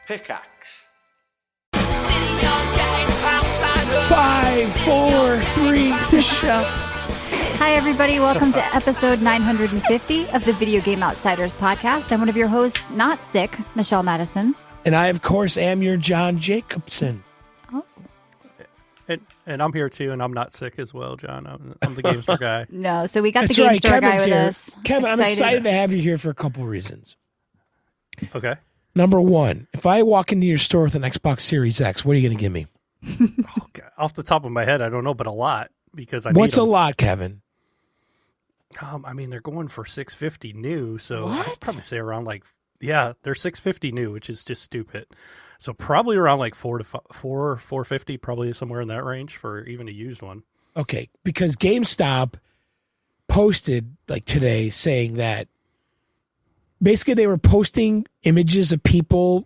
Pickaxe. 5, 4, 3, Michelle. Hi, everybody. Welcome to episode 950 of the Video Game Outsiders podcast. I'm one of your hosts, not sick, Michelle Madison. And I, of course, am your John Jacobson. Oh. And I'm here, too, and I'm not sick as well, John. I'm the Game Store guy. No, so we got That's the Game right. Store Kevin's guy with here. us. Kevin, I'm excited to have you here for a couple reasons. Okay. Number one, if I walk into your store with an Xbox Series X, what are you going to give me? Off the top of my head, I don't know, but a lot. Because What's a lot, Kevin? I mean, they're going for $650 new, so What? I'd probably say around they're $650 new, which is just stupid. So probably around $450, probably somewhere in that range for even a used one. Okay, because GameStop posted today saying that basically they were posting images of people's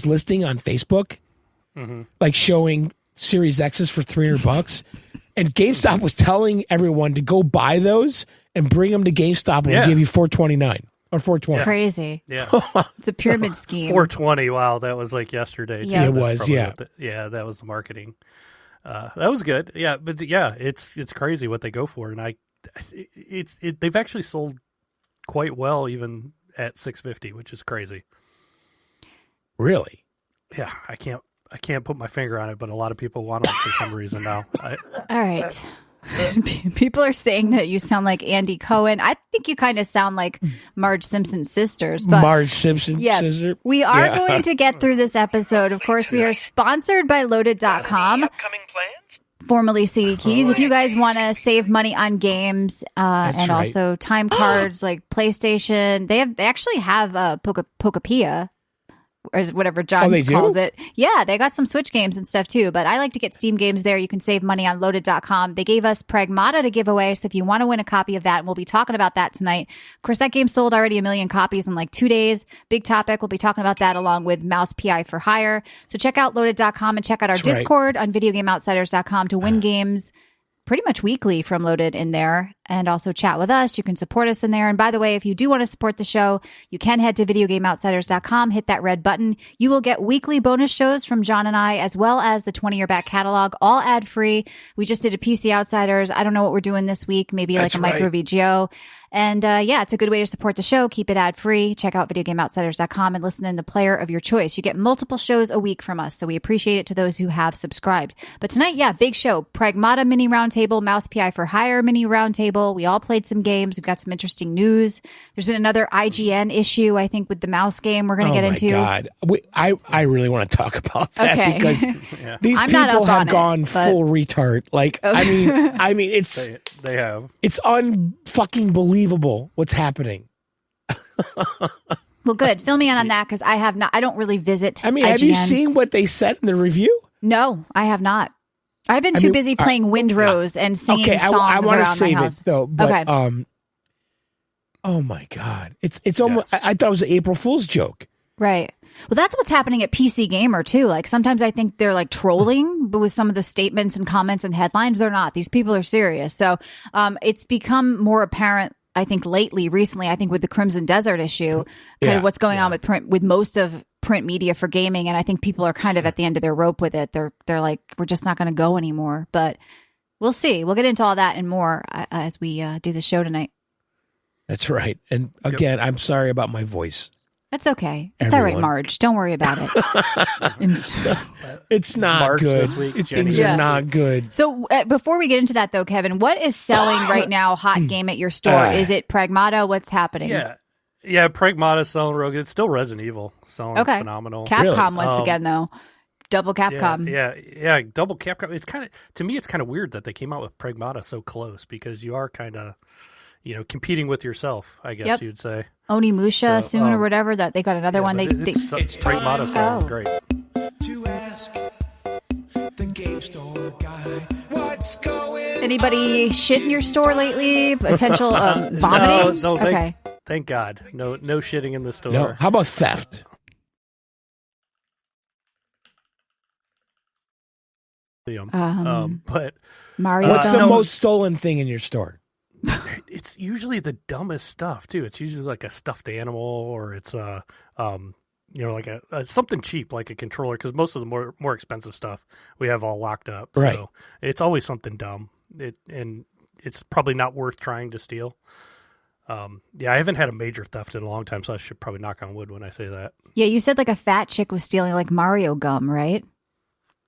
listing on Facebook, showing Series X's for $300. And GameStop was telling everyone to go buy those and bring them to GameStop and we'll give you $429 or $420. It's crazy. Yeah. It's a pyramid scheme. $420, wow, that was yesterday. Yeah. too. It was, That's yeah. Yeah, that was the marketing. That was good. Yeah, but it's crazy what they go for. And they've actually sold quite well even at $650, which is crazy. Really? Yeah, I can't put my finger on it, but a lot of people want them for some reason now. All right. People are saying that you sound like Andy Cohen. I think you kind of sound like Marge Simpson's sisters. But Marge Simpson's yeah, sister? we are going to get through this episode. Of course, we are sponsored by Loaded.com. Upcoming plans? Formerly CD Keys. If you guys want to save money on games and right. also time cards like PlayStation, they actually have Pokapia, or whatever John they do? calls it. Yeah, they got some Switch games and stuff too, but I like to get Steam games there. You can save money on Loaded.com. They gave us Pragmata to give away, so if you want to win a copy of that, we'll be talking about that tonight. Of course, that game sold already 1 million copies in 2 days. Big topic. We'll be talking about that along with Mouse PI for Hire. So check out Loaded.com and check out our That's right. Discord on VideoGameOutsiders.com to win games pretty much weekly from Loaded in there, and also chat with us. You can support us in there. And by the way, if you do want to support the show, you can head to VideoGameOutsiders.com, hit that red button. You will get weekly bonus shows from John and I, as well as the 20-year back catalog, all ad-free. We just did a PC Outsiders. I don't know what we're doing this week, maybe That's a micro right. VGO. And it's a good way to support the show. Keep it ad-free. Check out VideoGameOutsiders.com and listen in the player of your choice. You get multiple shows a week from us, so we appreciate it to those who have subscribed. But tonight, big show. Pragmata mini roundtable, Mouse PI for Hire mini roundtable. We all played some games. We've got some interesting news. There's been another IGN issue, I think, with the mouse game we're going to get into. Oh, my God. I really want to talk about that Okay. because these I'm not people up have on it, gone but- full retard. I mean, it's They have. it's unfucking believable what's happening. Well, good. Fill me in on that, because I don't really visit I mean, IGN. have you seen what they said in the review? No, I have not. I've been too busy playing Windrose and singing Okay, songs I want to around save my house. it though. But Okay. oh my God, it's almost. I thought it was an April Fool's joke. Right. Well, that's what's happening at PC Gamer too. Sometimes I think they're trolling, but with some of the statements and comments and headlines, they're not. These people are serious. So it's become more apparent, I think, recently, I think with the Crimson Desert issue, kind of what's going on with print, with most of print media for gaming. And I think people are kind of at the end of their rope with it. They're like, we're just not going to go anymore. But we'll see. We'll get into all that and more as we do the show tonight. That's right. And again, I'm sorry about my voice. That's okay. It's all right, Everyone. Marge. Don't worry about it. It's not March good. this week, Jenny. Things are not good. So before we get into that, though, Kevin, what is selling right now, hot game at your store? Is it Pragmata? What's happening? Yeah, Pragmata selling real good. It's still Resident Evil selling phenomenal. Capcom once again, though. Double Capcom. Yeah, double Capcom. It's to me, it's kind of weird that they came out with Pragmata so close, because you are kind of, competing with yourself, I guess you'd say. Onimusha So, soon or whatever. That they got another one. It's Pragmata selling great. To ask the game store guy what's going. Anybody shit in your store lately? Potential vomiting? No, thank God. No shitting in the store. No. How about theft? But Mario. What's the Bros. most stolen thing in your store? it's usually the dumbest stuff too. It's usually like a stuffed animal, or it's like a something cheap, like a controller, because most of the more expensive stuff we have all locked up. Right. So it's always something dumb. And it's probably not worth trying to steal. I haven't had a major theft in a long time, so I should probably knock on wood when I say that. Yeah, you said like a fat chick was stealing like Mario gum, right?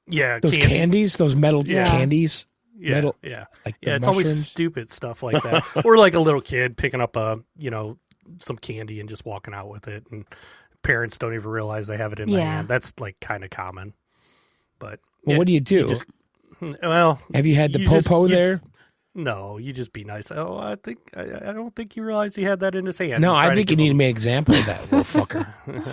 Yeah, those candies, those metal candies. Yeah, metal, yeah, like it's mushrooms. always stupid stuff like that, or like a little kid picking up some candy and just walking out with it, and parents don't even realize they have it in their hand. That's like kind of common. But what do you do? Have you had the popo there? No, you just be nice. Oh, I don't think he realized he had that in his hand. No, I think you need to make an example of that little fucker.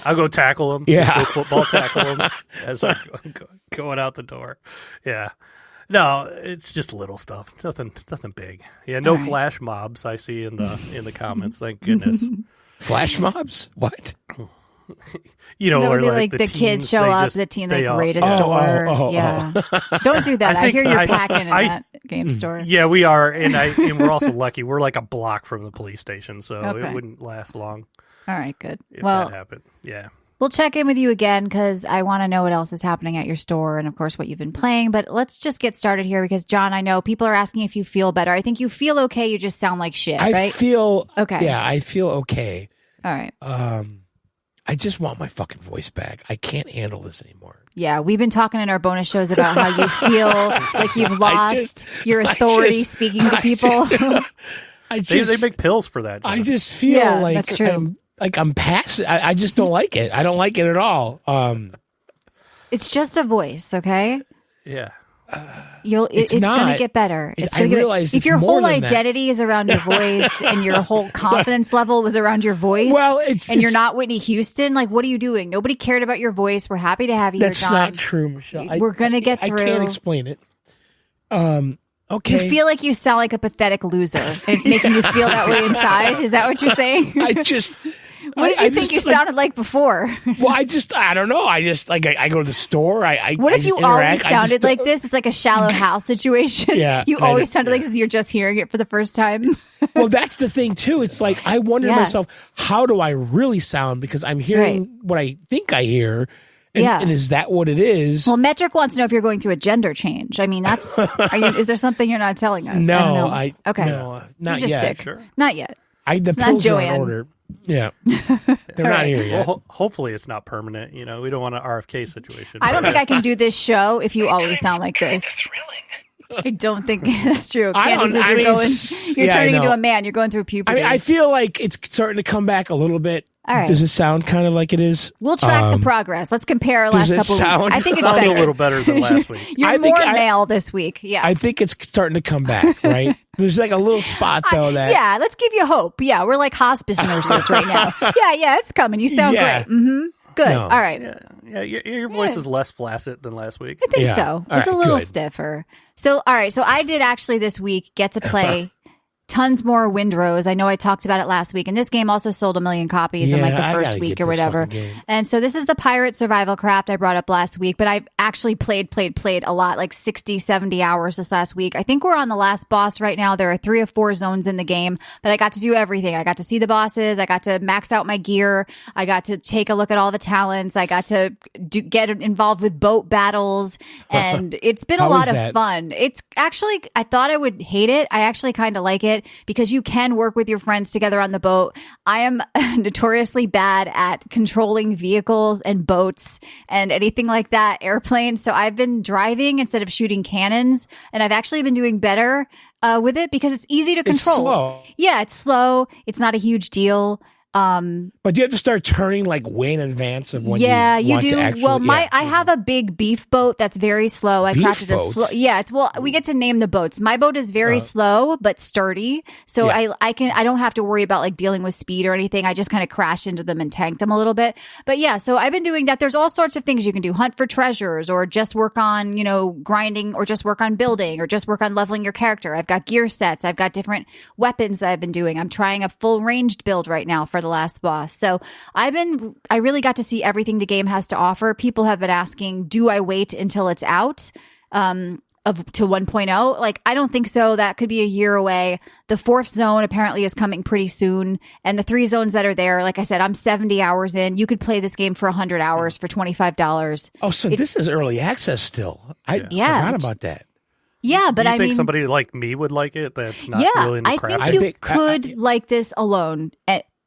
I'll go tackle him. Yeah. Go football tackle him as I'm going out the door. Yeah. No, it's just little stuff. Nothing big. Yeah, no flash mobs I see in the comments. Thank goodness. Flash mobs? What? Where like the kids show up, the teen like raid a store. Yeah, don't do that. I hear you're packing in that game store. Yeah, we are, and we're also lucky. We're like a block from the police station, so it wouldn't last long. All right, good. If that happened, yeah. We'll check in with you again because I want to know what else is happening at your store and, of course, what you've been playing. But let's just get started here because, John, I know people are asking if you feel better. I think you feel okay. You just sound like shit, right? I feel okay. Yeah, I feel okay. All right. I just want my fucking voice back. I can't handle this anymore. Yeah, we've been talking in our bonus shows about how you feel like you've lost your authority speaking to people. They make pills for that. John. I just feel like that's true. I'm past it. I just don't like it. I don't like it at all. It's just a voice, okay? Yeah. It's going to get better. I realize if your whole identity is around your voice and your whole confidence level was around your voice, and you're not Whitney Houston, like what are you doing? Nobody cared about your voice. We're happy to have you here, John. That's not true, Michelle. We're going to get through. I can't explain it. Okay. You feel like you sound like a pathetic loser, and it's making you feel that way inside. Is that what you're saying? What did you think you sounded like before? Well, I don't know. I just I go to the store. What if you always sounded like this? It's like a Shallow Hal situation. Yeah, you always sounded like this. You're just hearing it for the first time. Well, that's the thing too. It's like I wonder to myself, how do I really sound? Because I'm hearing what I think I hear. And is that what it is? Well, Metric wants to know if you're going through a gender change. I mean, that's. Is there something you're not telling us? No, I don't know. Okay, no, not you're just yet. Sick. Sure. Not yet. The pills are in order. Yeah, they're not here yet. Well, hopefully it's not permanent. We don't want an RFK situation. I don't think I can do this show if you always sound like this. I don't think that's true. You're turning into a man. You're going through puberty. I feel like it's starting to come back a little bit. All right. Does it sound kind of like it is? We'll track the progress. Let's compare our last couple of weeks. I think it's better. A little better than last week. You're more male this week. Yeah. I think it's starting to come back, right? There's like a little spot though that. Yeah, let's give you hope. Yeah, we're like hospice nurses right now. Yeah, it's coming. You sound great. Mm-hmm. Good. No. All right. Yeah, your voice is less flaccid than last week. I think so. It's a little stiffer. So, all right. So I did actually this week get to play tons more Windrose. I know I talked about it last week, and this game also sold 1 million copies in like the first week or whatever. And so this is the pirate survival craft I brought up last week, but I actually played a lot, like 60, 70 hours this last week. I think we're on the last boss right now. There are 3 or 4 zones in the game, but I got to do everything. I got to see the bosses. I got to max out my gear. I got to take a look at all the talents. I got to get involved with boat battles, and it's been a lot of fun. It's actually, I thought I would hate it. I actually kind of like it because you can work with your friends together on the boat. I am notoriously bad at controlling vehicles and boats and anything like that, airplanes. So I've been driving instead of shooting cannons, and I've actually been doing better with it because it's easy to control. It's slow. Yeah, it's slow. It's not a huge deal. But you have to start turning like way in advance of when you want do. To actually, well, I have a big beef boat that's very slow. I crafted a slow. Yeah, we get to name the boats. My boat is very slow but sturdy, so I don't have to worry about like dealing with speed or anything. I just kind of crash into them and tank them a little bit. But yeah, so I've been doing that. There's all sorts of things you can do: hunt for treasures, or just work on grinding, or just work on building, or just work on leveling your character. I've got gear sets. I've got different weapons that I've been doing. I'm trying a full ranged build right now for the last boss. So I really got to see everything the game has to offer. People have been asking, do I wait until it's out? to 1.0. Like, I don't think so. That could be a year away. The 4th zone apparently is coming pretty soon. And the 3 zones that are there, like I said, I'm 70 hours in. You could play this game for 100 hours for $25. Oh, so this is early access still. I forgot about that. Yeah, but Do you I think mean, somebody like me would like it? That's not really into I craft. think you could like this alone.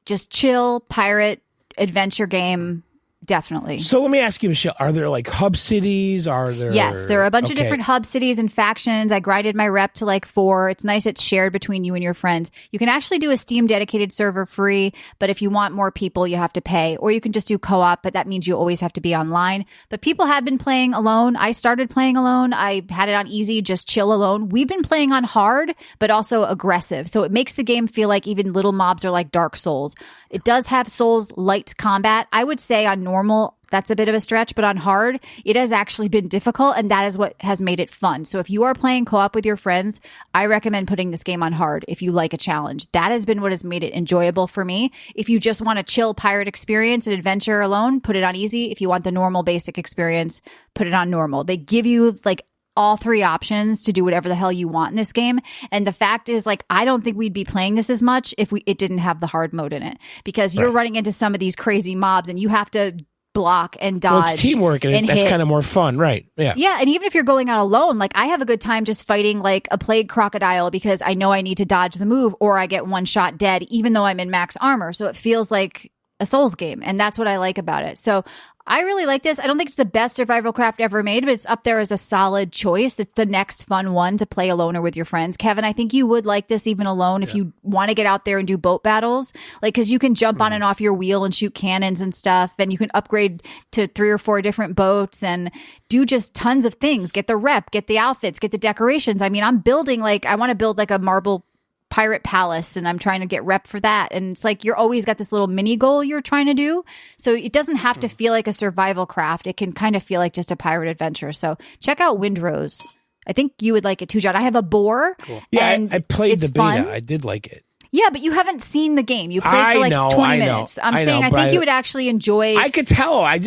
Just chill, pirate, adventure game. Definitely. So let me ask you, Michelle, are there like hub cities? Are there? Yes, there are a bunch of different hub cities and factions. I grinded my rep to like 4. It's nice it's shared between you and your friends. You can actually do a Steam dedicated server free, but if you want more people, you have to pay. Or you can just do co-op, but that means you always have to be online. But people have been playing alone. I started playing alone. I had it on easy, just chill alone. We've been playing on hard, but also aggressive. So it makes the game feel like even little mobs are like Dark Souls. It does have Souls light combat. I would say on normal, that's a bit of a stretch, but on hard, it has actually been difficult, and that is what has made it fun. So if you are playing co-op with your friends, I recommend putting this game on hard if you like a challenge. That has been what has made it enjoyable for me. If you just want a chill pirate experience and adventure alone, put it on easy. If you want the normal basic experience, put it on normal. They give you like all 3 options to do whatever the hell you want in this game. And the fact is, like, I don't think we'd be playing this as much if it didn't have the hard mode in it, because you're running into some of these crazy mobs and you have to block and dodge. Well, it's teamwork and that's kind of more fun, right? Yeah. Yeah, and even if you're going out alone, like I have a good time just fighting like a plague crocodile because I know I need to dodge the move or I get one shot dead even though I'm in max armor. So it feels like a Souls game, and that's what I like about it. So I really like this. I don't think it's the best survival craft ever made, but it's up there as a solid choice. It's the next fun one to play alone or with your friends. Kevin, I think you would like this even alone if you want to get out there and do boat battles, like, because you can jump on and off your wheel and shoot cannons and stuff, and you can upgrade to 3 or 4 different boats and do just tons of things. Get the rep, get the outfits, get the decorations. I mean, I'm building I want to build like a marble pirate palace, and I'm trying to get rep for that. And it's like you're always got this little mini goal you're trying to do. So it doesn't have to feel like a survival craft. It can kind of feel like just a pirate adventure. So check out Windrose. I think you would like it too, John. I have a boar. Cool. Yeah, and I played the beta. Fun. I did like it. Yeah, but you haven't seen the game. You played for like 20 minutes. I'm saying I think you would actually enjoy. I could tell. I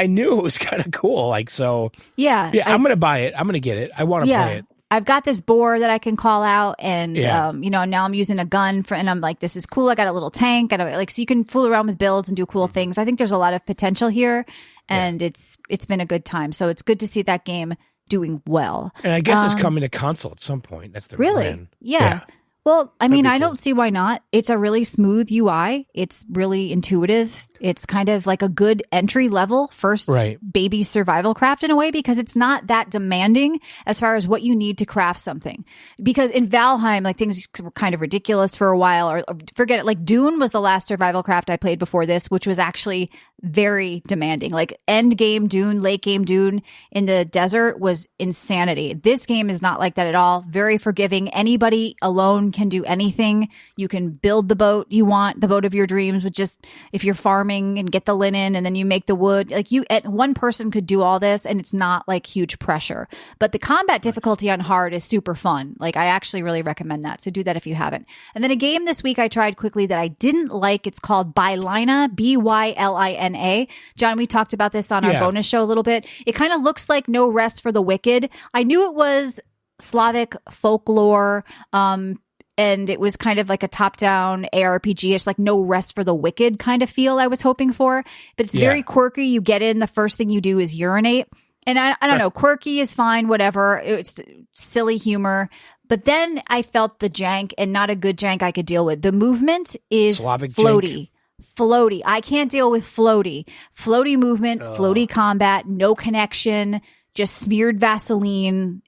knew it was kind of cool. Like, so. Yeah, I'm going to buy it. I'm going to get it. I want to play it. I've got this boar that I can call out, and now I'm using a gun and I'm like, this is cool. I got a little tank, so you can fool around with builds and do cool things. I think there's a lot of potential here, and it's been a good time. So it's good to see that game doing well. And I guess it's coming to console at some point. That's the plan. Yeah. Well, I mean, I don't see why not. It's a really smooth UI. It's really intuitive. It's kind of like a good entry level first baby survival craft in a way, because it's not that demanding as far as what you need to craft something. Because in Valheim, like, things were kind of ridiculous for a while, or forget it. Like, Dune was the last survival craft I played before this, which was actually very demanding. Like, end game Dune, late game Dune in the desert was insanity. This game is not like that at all. Very forgiving. Anybody alone can do anything. You can build the boat you want, the boat of your dreams, with just, if you're farming and get the linen and then you make the wood, like, one person could do all this, and it's not like huge pressure. But the combat difficulty on hard is super fun. Like, I actually really recommend that. So do that if you haven't. And then a game this week I tried quickly that I didn't like. It's called Bylina, Bylina. John, we talked about this on our bonus show a little bit. It kind of looks like No Rest for the Wicked. I knew it was Slavic folklore, and it was kind of like a top-down ARPG. It's like No Rest for the Wicked kind of feel I was hoping for. But it's very quirky. You get in, the first thing you do is urinate. And I don't know, quirky is fine, whatever. It's silly humor. But then I felt the jank, and not a good jank I could deal with. The movement is Slavic floaty. Floaty. I can't deal with floaty. Floaty movement, floaty combat, no connection, just smeared Vaseline.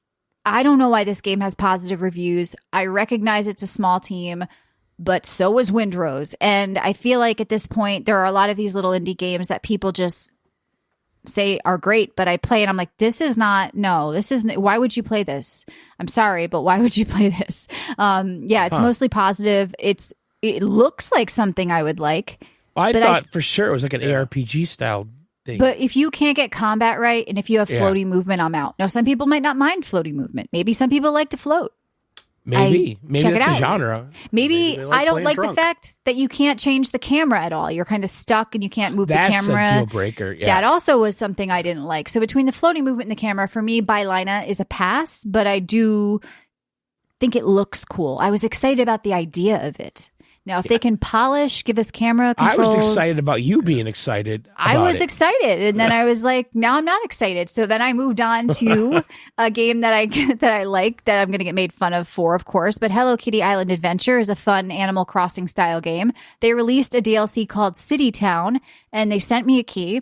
I don't know why this game has positive reviews. I recognize it's a small team, but so is Windrose. And I feel like at this point, there are a lot of these little indie games that people just say are great, but I play and I'm like, why would you play this? I'm sorry, but why would you play this? It's mostly positive. It looks like something I would like. I thought for sure it was like an ARPG style thing. But if you can't get combat right, and if you have floaty movement, I'm out. Now, some people might not mind floaty movement. Maybe some people like to float. Maybe check that's it the out. genre. Maybe they like I don't playing like drunk. the fact that you can't change the camera at all. You're kind of stuck and you can't move That's the camera. a deal breaker. Yeah. That also was something I didn't like. So between the floating movement and the camera, for me, Bylina is a pass, but I do think it looks cool. I was excited about the idea of it. Now, if they can polish, give us camera controls. I was excited about you being excited. I about was it. excited, and then I was like, now I'm not excited. So then I moved on to a game that I like that I'm going to get made fun of for, of course. But Hello Kitty Island Adventure is a fun Animal Crossing style game. They released a DLC called City Town, and they sent me a key.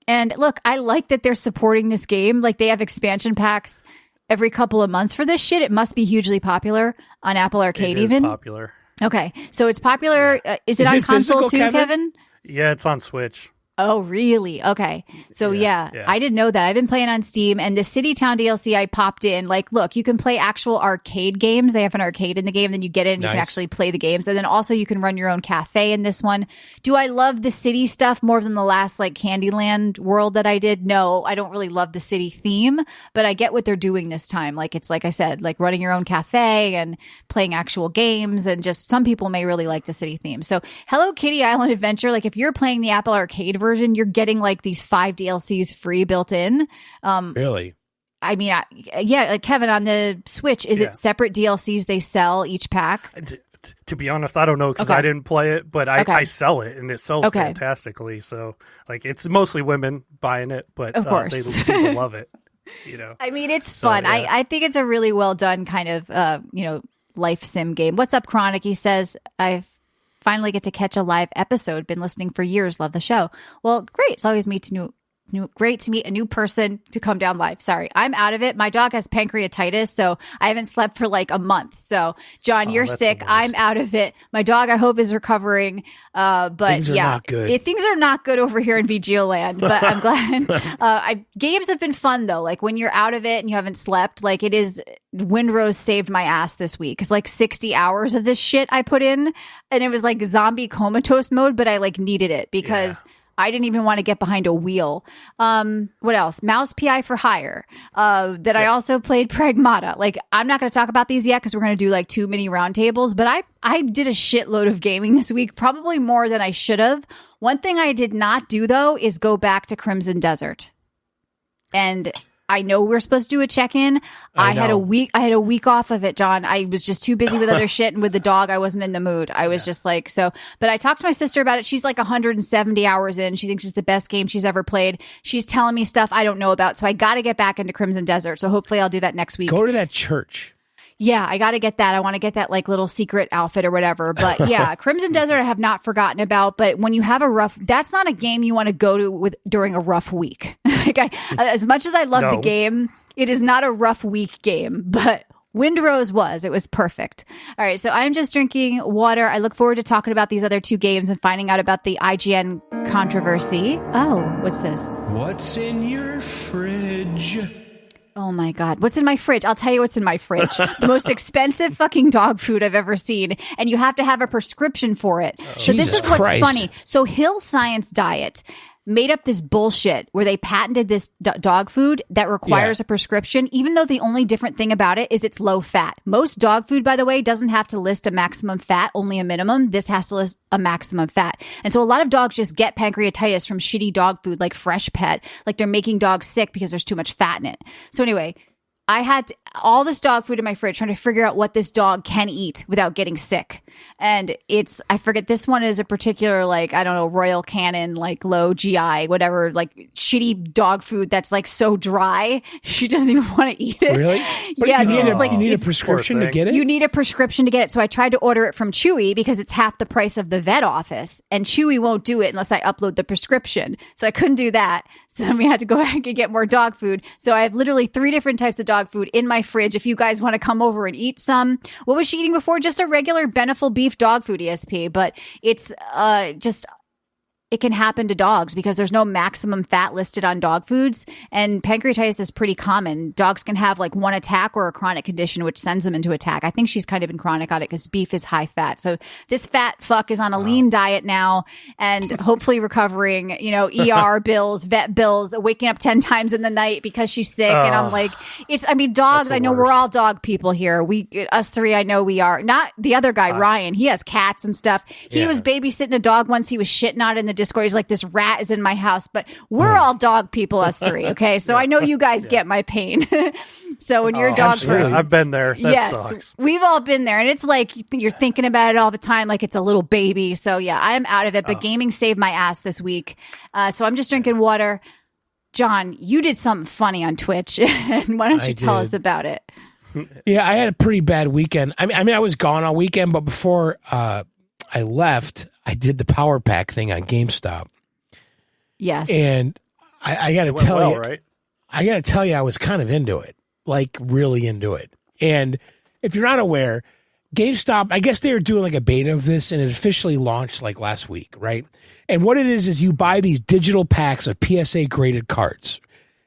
And look, I like that they're supporting this game. Like they have expansion packs every couple of months for this shit. It must be hugely popular on Apple Arcade, It is even. popular. Okay, so it's popular. Is it Is on it console physical, too, Kevin? Yeah, it's on Switch. Oh, really? Okay. So yeah, I didn't know that. I've been playing on Steam, and the City Town DLC I popped in. Like, look, you can play actual arcade games. They have an arcade in the game. Then you get in and you can actually play the games. And then also you can run your own cafe in this one. Do I love the city stuff more than the last like Candyland world that I did? No, I don't really love the city theme, but I get what they're doing this time. Like, it's like I said, like running your own cafe and playing actual games. And just some people may really like the city theme. So Hello Kitty Island Adventure, like if you're playing the Apple Arcade version, you're getting like these 5 DLCs free built in. Really? I mean, like Kevin on the Switch, is it separate DLCs they sell each pack? To be honest, I don't know because I didn't play it, but I sell it and it sells fantastically. So like it's mostly women buying it, but of course. they seem to love it. You know, I mean, it's fun. Yeah. I think it's a really well done kind of life sim game. What's up, Chronic? He says, I've finally get to catch a live episode. Been listening for years. Love the show. Well, great. It's always great to meet a new person to come down live. Sorry, I'm out of it. My dog has pancreatitis, so I haven't slept for like a month. So, John, you're sick. I'm out of it. My dog, I hope, is recovering. But things are not good. Things are not good over here in VGO land. But I'm glad. Games have been fun though. Like when you're out of it and you haven't slept, like it is. Windrose saved my ass this week because like 60 hours of this shit I put in, and it was like zombie comatose mode, but I like needed it because I didn't even want to get behind a wheel. What else? Mouse PI for Hire. I also played Pragmata. Like I'm not going to talk about these yet because we're going to do like 2 mini roundtables, but I did a shitload of gaming this week, probably more than I should have. One thing I did not do though is go back to Crimson Desert. And I know we're supposed to do a check-in. I had a week off of it, John. I was just too busy with other shit, and with the dog, I wasn't in the mood. I was just like, so, but I talked to my sister about it. She's like 170 hours in. She thinks it's the best game she's ever played. She's telling me stuff I don't know about. So I got to get back into Crimson Desert. So hopefully I'll do that next week. Go to that church. Yeah, I got to get that. I want to get that like little secret outfit or whatever. But yeah, Crimson Desert I have not forgotten about. But when you have that's not a game you want to go to during a rough week. Like as much as I love the game, it is not a rough week game. But Windrose was. It was perfect. All right, so I'm just drinking water. I look forward to talking about these other 2 games and finding out about the IGN controversy. Oh, what's this? What's in your fridge? Oh my God. What's in my fridge? I'll tell you what's in my fridge. The most expensive fucking dog food I've ever seen. And you have to have a prescription for it. So this is what's funny. So Hill Science Diet made up this bullshit where they patented this dog food that requires a prescription, even though the only different thing about it is it's low fat. Most dog food, by the way, doesn't have to list a maximum fat, only a minimum. This has to list a maximum fat. And so a lot of dogs just get pancreatitis from shitty dog food like Fresh Pet, like they're making dogs sick because there's too much fat in it. So anyway, I had all this dog food in my fridge trying to figure out what this dog can eat without getting sick. And I forget, this one is a particular, like, I don't know, Royal Canin, like low GI, whatever, like shitty dog food that's like so dry. She doesn't even want to eat it. Really? But yeah. you need a prescription to get it? You need a prescription to get it. So I tried to order it from Chewy because it's half the price of the vet office. And Chewy won't do it unless I upload the prescription. So I couldn't do that. So then we had to go back and get more dog food. So I have literally 3 different types of dog food in my fridge. If you guys want to come over and eat some. What was she eating before? Just a regular Beneful beef dog food, ESP. But it's just it can happen to dogs because there's no maximum fat listed on dog foods. And pancreatitis is pretty common. Dogs can have like one attack or a chronic condition, which sends them into attack. I think she's kind of been chronic on it because beef is high fat. So this fat fuck is on a lean diet now and hopefully recovering, ER bills, vet bills, waking up 10 times in the night because she's sick. And I'm like, dogs, I know we're all dog people here. Us three, I know we are. Not the other guy, Ryan. He has cats and stuff. He was babysitting a dog once. He was shitting on it in the Discord. He's like, this rat is in my house, but we're all dog people, us three. Okay. So I know you guys get my pain. So when you're a dog person, I've been there. That sucks. We've all been there. And it's like, you're thinking about it all the time. Like it's a little baby. So yeah, I am out of it, but gaming saved my ass this week. So I'm just drinking water. John, you did something funny on Twitch. And why don't you tell us about it? Yeah, I had a pretty bad weekend. I mean, I was gone all weekend, but before I left, I did the power pack thing on GameStop. Yes. And I got to tell you, right? I got to tell you, I was kind of into it, like really into it. And if you're not aware, GameStop, I guess they were doing like a beta of this, and it officially launched like last week, right? And what it is you buy these digital packs of PSA graded cards.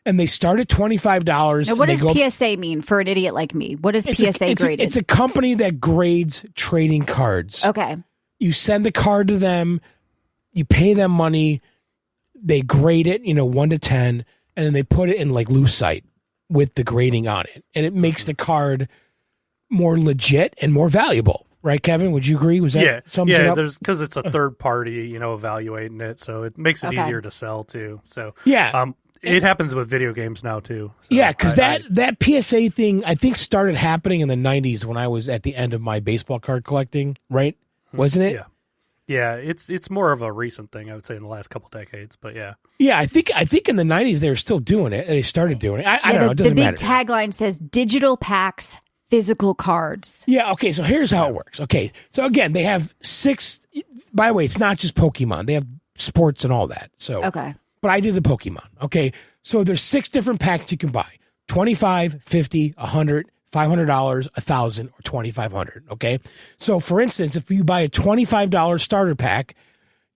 And they start at $25. Now, what does PSA mean for an idiot like me? What is PSA graded? It's a company that grades trading cards. Okay. You send the card to them, you pay them money, they grade it, 1 to 10, and then they put it in like Lucite with the grading on it. And it makes the card more legit and more valuable. Right, Kevin? Would you agree? Was that sums it up? Because it's a third party, evaluating it, so it makes it easier to sell too. So it happens with video games now too. So yeah, because that PSA thing I think started happening in the 90s when I was at the end of my baseball card collecting. Right? Wasn't it? Yeah. It's more of a recent thing, I would say, in the last couple decades. But yeah. Yeah, I think in the 90s they were still doing it, and they started doing it. I don't know. It doesn't matter. The big tagline says digital packs. Physical cards. Yeah, okay, so here's how it works. Okay, so again, they have 6, by the way, it's not just Pokemon. They have sports and all that. So, okay. But I did the Pokemon. Okay, so there's 6 different packs you can buy. $25, $50, $100, $500, $1,000, or $2,500. Okay, so for instance, if you buy a $25 starter pack,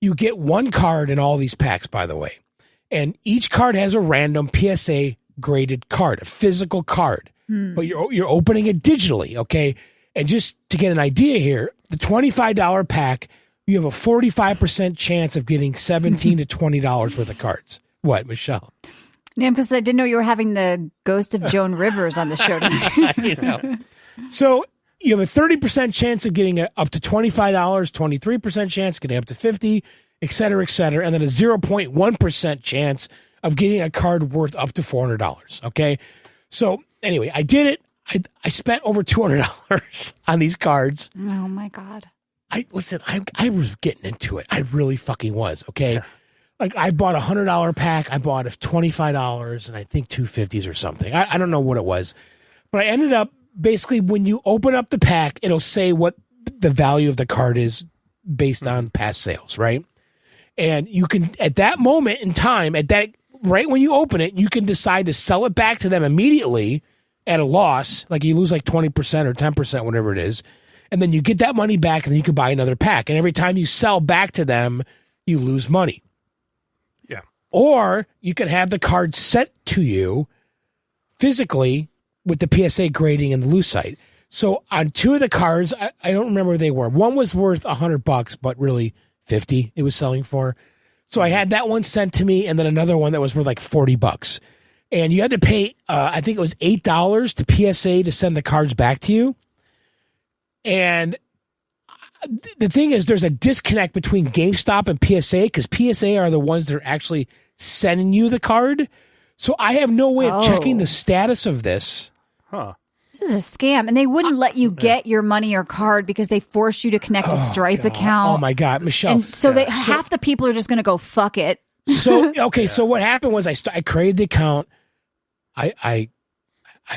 you get 1 card in all these packs, by the way. And each card has a random PSA graded card, a physical card. But you're opening it digitally, okay? And just to get an idea here, the $25 pack, you have a 45% chance of getting $17 to $20 worth of cards. What, Michelle? Yeah, because I didn't know you were having the ghost of Joan Rivers on the show tonight. So you have a 30% chance of getting up to $25, 23% chance getting up to $50, et cetera, and then a 0.1% chance of getting a card worth up to $400, okay? So anyway, I did it. I spent over $200 on these cards. Oh my God. I was getting into it. I really fucking was. Okay. Yeah. Like I bought a $100 pack. I bought a $25 and I think $250s or something. I don't know what it was, but I ended up basically when you open up the pack, it'll say what the value of the card is based on past sales. Right. And you can, at that moment in time, right when you open it, you can decide to sell it back to them immediately at a loss, like you lose like 20% or 10%, whatever it is, and then you get that money back and then you can buy another pack. And every time you sell back to them, you lose money. Yeah. Or you can have the card sent to you physically with the PSA grading and the Lucite. So on 2 of the cards, I don't remember what they were. One was worth $100, but really $50 it was selling for. So I had that one sent to me, and then another one that was worth like $40. And you had to pay, I think it was $8 to PSA to send the cards back to you. And the thing is, there's a disconnect between GameStop and PSA because PSA are the ones that are actually sending you the card. So I have no way of checking the status of this. Huh. This is a scam. And they wouldn't let you get your money or card because they forced you to connect a Stripe account. Oh, my God, Michelle. And so half the people are just going to go, fuck it. So, okay, so what happened was I created the account. I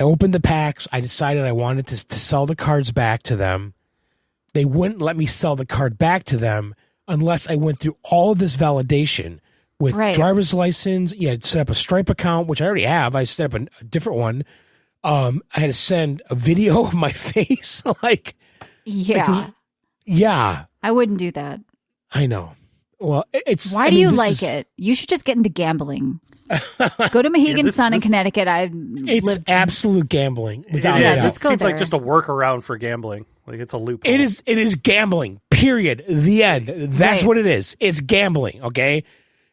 opened the packs. I decided I wanted to sell the cards back to them. They wouldn't let me sell the card back to them unless I went through all of this validation with driver's license. Yeah, set up a Stripe account, which I already have. I set up a different one. I had to send a video of my face. Yeah. Yeah. I wouldn't do that. I know. Well, it's. Why do you like it? You should just get into gambling. Go to Mohegan Sun in Connecticut. It's absolute gambling. Without just it go seems there. like just a workaround for gambling. Like it's a loophole. It is gambling. Period. The end. That's Right. what it is. It's gambling. Okay,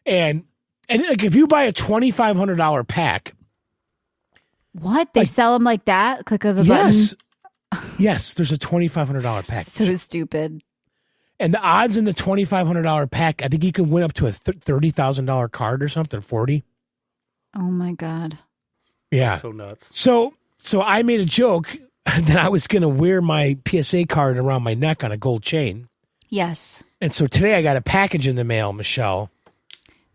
and like if you buy a $2,500 pack, What? They sell them like that? Click of a yes, button? yes, there's a $2,500 pack. So stupid. And the odds in the $2,500 pack, I think you can win up to a $30,000 card or something. 40. Oh my God. Yeah. So nuts. So I made a joke that I was going to wear my PSA card around my neck on a gold chain. Yes. And so today I got a package in the mail, Michelle.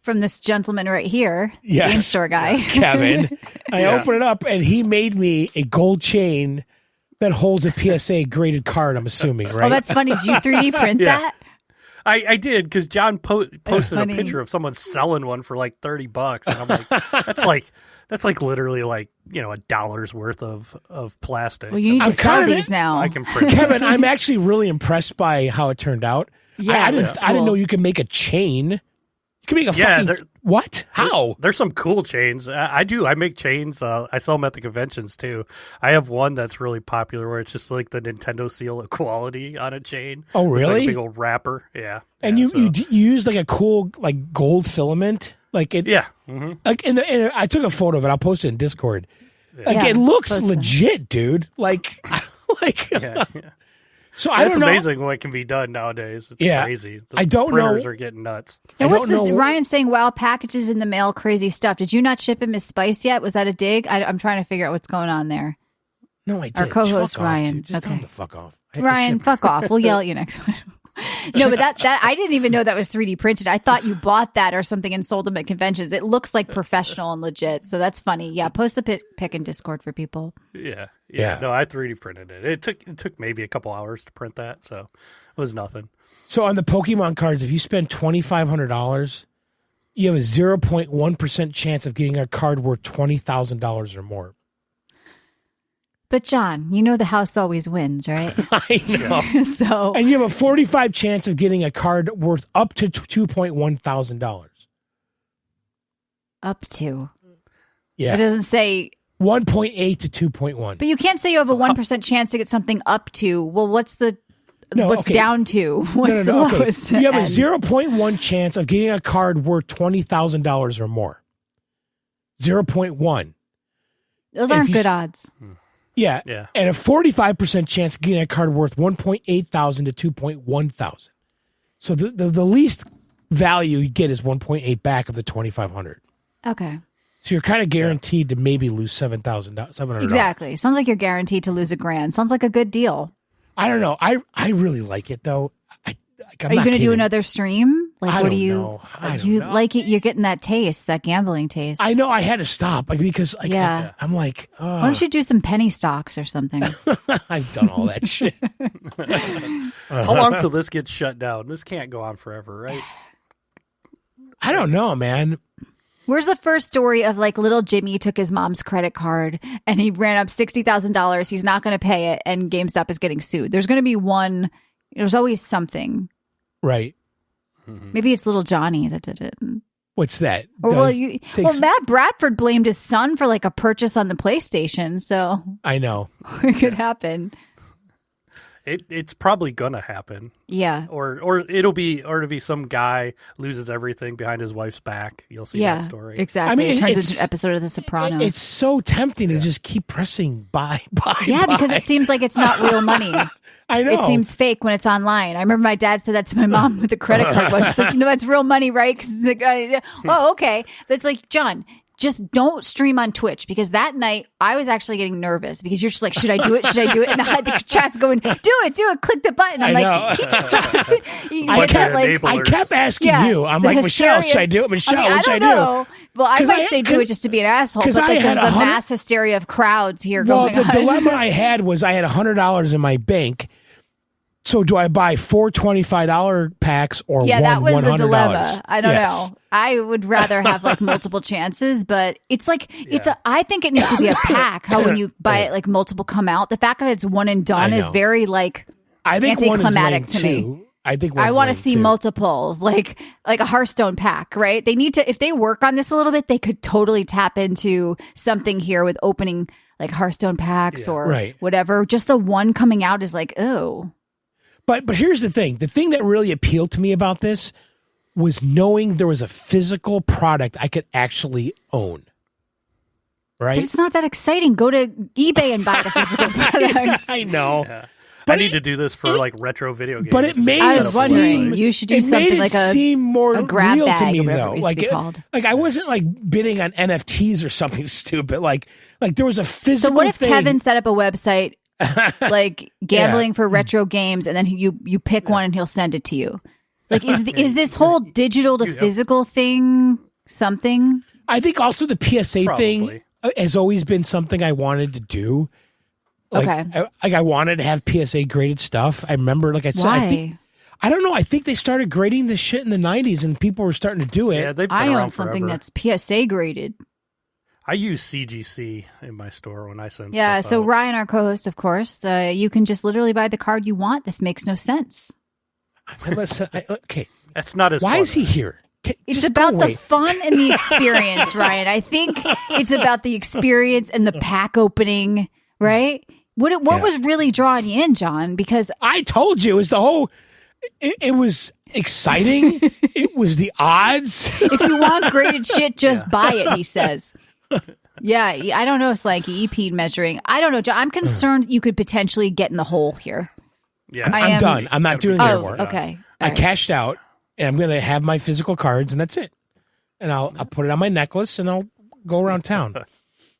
From this gentleman right here. Yes. Game store guy. Kevin. I open it up and he made me a gold chain that holds a PSA graded card, I'm assuming, right? Oh, that's funny. Did you 3D print Yeah. that? I did because John posted a funny. picture of someone selling one for like $30, and I'm like, that's like literally like $1 worth of plastic. Well, you need I'm to sell kind of- these now. I can print. it. Kevin, I'm actually really impressed by how it turned out. Yeah, I it didn't looks I didn't cool. know you could make a chain. You can make a Yeah, fucking what? How? There's some cool chains. I do. I make chains. I sell them at the conventions too. I have one that's really popular where it's just like the Nintendo seal of quality on a chain. Oh, With, like, really? a big old wrapper. Yeah. And Yeah, you use like a cool like gold filament, like it. Yeah. Mm-hmm. Like I took a photo of it. I'll post it in Discord. Like Yeah, it looks post it. legit, dude. Like Yeah. So I It's don't know. amazing what can be done nowadays. It's Yeah. crazy. The I don't know- printers are getting nuts. And I what's don't this? know- Ryan saying, wow, packages in the mail, crazy stuff. Did you not ship him his spice yet? Was that a dig? I'm trying to figure out what's going on there. No, I did. Our co-host Fuck off, Ryan. dude. Just tell him Okay. to fuck off. I Ryan, ship- fuck off. We'll yell at you next time. No, but that I didn't even know that was 3D printed. I thought you bought that or something and sold them at conventions. It looks like professional and legit. So that's funny. Yeah, post the pic in Discord for people. Yeah. Yeah. No, I 3D printed it. It took maybe a couple hours to print that, so it was nothing. So on the Pokemon cards, if you spend $2,500, you have a 0.1% chance of getting a card worth $20,000 or more. But John, you know the house always wins, right? I know. So And you have a 45 chance of getting a card worth up to $2,100. up to. Yeah. It doesn't say, 1.8 to 2.1. but you can't say you have a 1% chance to get something up to. Well, what's okay. down to? What's the okay. lowest? You have a end? 0.1 chance of getting a card worth $20,000 or more. 0.1. Those if aren't you good s- odds. Yeah. Yeah. And a 45% chance of getting a card worth 1.8 thousand to 2.1 thousand. So the least value you get is 1.8 back of the 2,500. Okay. So you're kind of guaranteed to maybe lose $700. Exactly. Sounds like you're guaranteed to lose $1,000. Sounds like a good deal. I don't know. I really like it though. I'm Are you not going to do kidding. another stream? Like, I what don't do you? know. I don't you know. like it? You're getting that taste, that gambling taste. I know I had to stop because Yeah. I'm like, Why don't you do some penny stocks or something? I've done all that shit. How long till this gets shut down? This can't go on forever, right? I don't know, man. Where's the first story of like little Jimmy took his mom's credit card and he ran up $60,000. He's not going to pay it, and GameStop is getting sued. There's going to be one. There's always something. Right. Maybe it's little Johnny that did it. What's that? Or Takes- Matt Bradford blamed his son for like a purchase on the PlayStation, so I know. it could happen. It's probably gonna happen, Yeah. or it'll be some guy loses everything behind his wife's back. You'll see Yeah, that story. exactly. I mean, it turns it's- into an episode of The Sopranos. It's so tempting to just keep pressing buy. Yeah, because it seems like it's not real money. I know. It seems fake when it's online. I remember my dad said that to my mom with the credit card. I was just like, that's real money, right? Because it's like, oh, okay. But it's like, John, just don't stream on Twitch, because that night I was actually getting nervous because you're just like, should I do it? Should I do it? And the chat's going, do it. Click the button. I'm I like, know. he just tried to. You I get that, kept, like, I kept asking yeah, you. I'm the like, Michelle, hysteria- should I do it? Michelle, I mean, what should I don't do? know. Well, I 'Cause might say do it just to be an asshole, but 'cause I like, had there's the 100 mass hysteria of crowds here Well, going the on. dilemma I had was I had $100 in my bank. So do I buy 4 $25 packs or Yeah, one that was $100? the dilemma. I don't Yes. know. I would rather have like multiple chances, but it's like I think it needs to be a pack. How when you buy it, like multiple come out. The fact that it's one and done I is know. very like I think one is lame anticlimactic to me. too. I think I one's want to lame, see too. multiples, like a Hearthstone pack, right? They need to, if they work on this a little bit, they could totally tap into something here with opening like Hearthstone packs or Right. whatever. Just the one coming out is like, oh. But here's the thing. The thing that really appealed to me about this was knowing there was a physical product I could actually own. Right? But it's not that exciting. Go to eBay and buy the physical product. I know. Yeah. But I need to do this for like retro video games. but it made I it was wondering, seem, you should do it something made it like seem more a grab real bag to me, or whatever though. it used to Like, be called. like I wasn't like bidding on NFTs or something stupid. Like there was a physical So what if thing. Kevin set up a website like gambling for retro games, and then you pick one and he'll send it to you? Like, is this whole digital to physical thing something? I think also the PSA thing Probably. has always been something I wanted to do. Like, Okay. I wanted to have PSA graded stuff. I remember, like I said, Why? I don't know. I think they started grading this shit in the 90s and people were starting to do it. Yeah, they've been I around own something forever. that's PSA graded. I use CGC in my store when I send Yeah. stuff So out. Ryan, our co-host, of course, you can just literally buy the card you want. This makes no sense. Unless, okay. That's not as Why fun. is he here? It's Just go about the away. fun and the experience, Ryan. I think it's about the experience and the pack opening, right? What was really drawing you in, John? Because I told you it was the whole. It was exciting. It was the odds. if you want graded shit, just buy it, he says. Yeah, I don't know, Slanky, EP measuring. I don't know, John. I'm concerned you could potentially get in the hole here. Yeah, I'm done. I'm not doing it Oh, anymore. okay. I All right. cashed out, and I'm going to have my physical cards, and that's it. And I'll put it on my necklace, and I'll go around town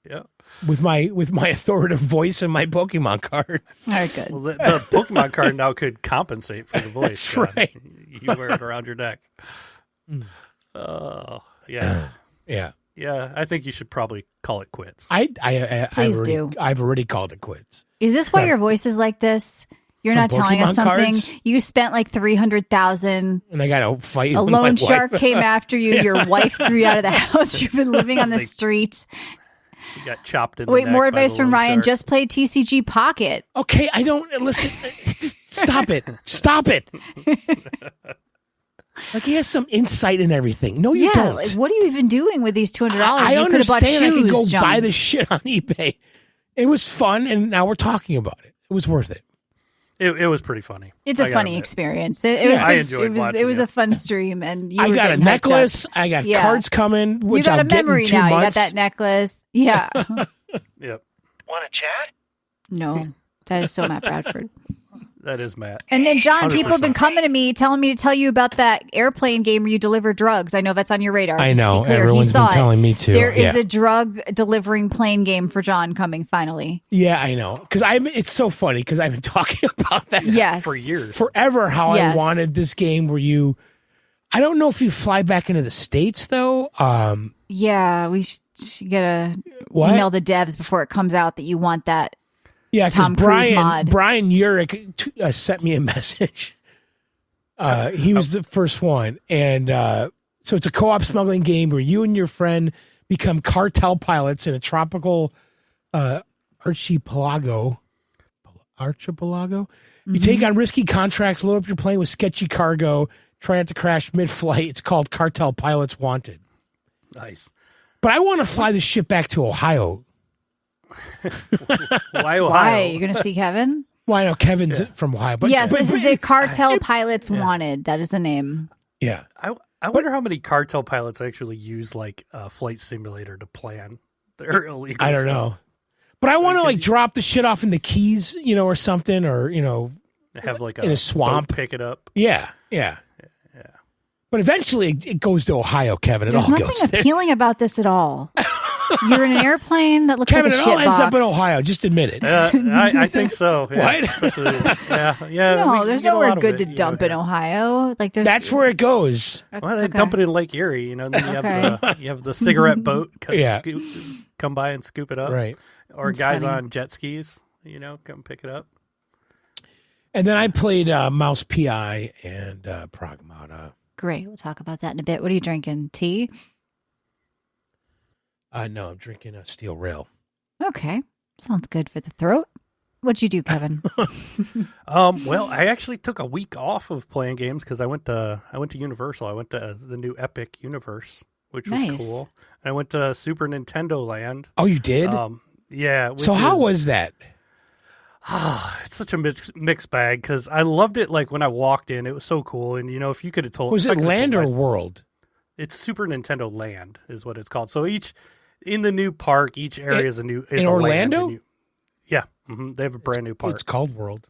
yeah. with my authoritative voice and my Pokemon card. All right, good. Well, the Pokemon card now could compensate for the voice. That's John. right. You wear it around your neck. Oh, yeah. Yeah, Yeah, I think you should probably call it quits. Please do. I've already called it quits. Is this why your voice is like this? You're From not telling us Pokemon something. cards? You spent like $300,000. And I got to fight. A with my lone wife. shark came after you. Your wife threw you out of the house. You've been living on the street. You got chopped in the Wait, neck more by advice the from loan Ryan. shark. Just play TCG Pocket. Okay, I don't listen. Just stop it. Stop it. Like he has some insight in everything. No, you don't. Like, what are you even doing with these $200? I you could have bought understand. shoes, I could go John. buy the shit on eBay. It was fun, and now we're talking about it. It was worth it. It was pretty funny. It's I a gotta funny admit. experience. It was. I good. enjoyed It was. watching It was it. a fun stream, and you I were got a getting hyped up. necklace. I got Yeah. cards coming, You which got I'll a get in memory 2 now. You got months. that necklace. Yeah. Yep, Want to chat? No, that is so Matt Bradford. that is Matt. And then, John, people have been 100%. coming to me telling me to tell you about that airplane game where you deliver drugs. I know that's on your radar. I just to know. be clear. Everyone's he saw been telling me to. There is Yeah. a drug delivering plane game for John coming finally. Yeah, I know. Because it's so funny because I've been talking about that Yes. For years. forever. How Yes. I wanted this game where you. I don't know if you fly back into the States though. Yeah, we should get a What? email the devs before it comes out that you want that. Yeah, because Tom Cruise mod. Brian Urich sent me a message. He was the first one, and so it's a co-op smuggling game where you and your friend become cartel pilots in a tropical archipelago. You take on risky contracts, load up your plane with sketchy cargo, try not to crash mid-flight. It's called Cartel Pilots Wanted. Nice. But I want to fly this ship back to Ohio. Why Ohio? Why? You're going to see Kevin? Well, I know Kevin's from Ohio, but Yes, but- this but- is a Cartel Pilots Wanted. That is the name. Yeah. I wonder how many cartel pilots actually use like a flight simulator to plan their illegal I don't stuff. know. But I want to like drop the shit off in the Keys, or something, or Have like In a swamp. boat pick it up. yeah. But eventually it goes to Ohio, Kevin. It There's all nothing goes there. appealing about this at all. You're in an airplane that looks Kevin, like a it all shit ends up in box. Ohio. Just admit it. I think so. Yeah. What? Especially- yeah. No, we there's get a nowhere lot of good it, to dump in here. Ohio. Like there's That's where it goes. Well, they Okay. dump it in Lake Erie. Then you have Okay. you have the cigarette boat Yeah. come by and scoop it up. Right. Or That's guys funny. on jet skis, come pick it up. And then I played Mouse PI and Pragmata. great. We'll talk about that in a bit. What are you drinking? Tea? No, I'm drinking a Steel Rail. Okay. Sounds good for the throat. What'd you do, Kevin? Well, I actually took a week off of playing games because I went to Universal. I went to the new Epic Universe, which was Nice. cool. And I went to Super Nintendo Land. Oh, you did? Yeah. So how was that? It's such a mixed bag because I loved it. Like when I walked in, it was so cool. And if you could have told, Was I it could have Land told or World? It's Super Nintendo Land is what it's called. So in the new park, each area is a new. Is in a Orlando? land, yeah, they have a brand new park. It's called World.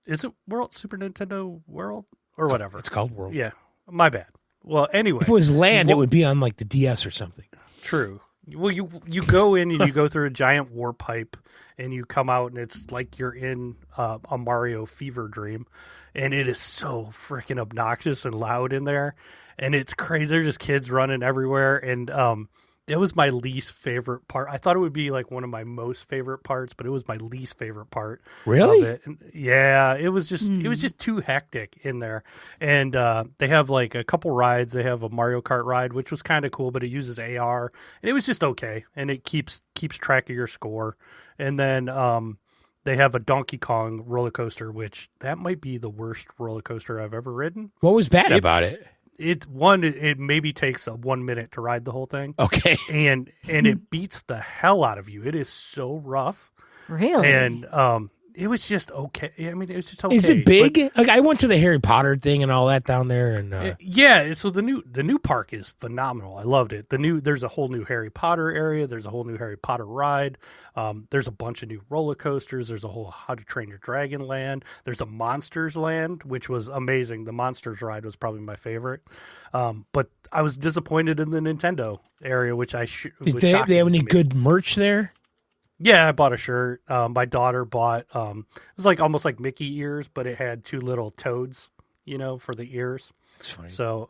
Is it World Super Nintendo World or whatever? It's called World. Yeah, my bad. Well, anyway, If it was Land, it would be on like the DS or something. true. Well, you go in and you go through a giant warp pipe, and you come out, and it's like you're in a Mario fever dream, and it is so freaking obnoxious and loud in there, and it's crazy. There's just kids running everywhere, and it was my least favorite part. I thought it would be like one of my most favorite parts, but it was my least favorite part. Really? Of it. And yeah, it was just too hectic in there. And they have like a couple rides. They have a Mario Kart ride, which was kind of cool, but it uses AR, and it was just okay. And it keeps track of your score. And then they have a Donkey Kong roller coaster, which that might be the worst roller coaster I've ever ridden. What was bad about it? It maybe takes 1 minute to ride the whole thing. Okay. And it beats the hell out of you. It is so rough. Really? And it was just okay. I mean, it was just okay. Is it big? Like I went to the Harry Potter thing and all that down there, and yeah. So the new park is phenomenal. I loved it. There's a whole new Harry Potter area. There's a whole new Harry Potter ride. There's a bunch of new roller coasters. There's a whole How to Train Your Dragon land. There's a Monsters land, which was amazing. The Monsters ride was probably my favorite. But I was disappointed in the Nintendo area, which did they have any good merch there? Yeah, I bought a shirt. My daughter bought it was like almost like Mickey ears, but it had two little toads, for the ears. That's funny. So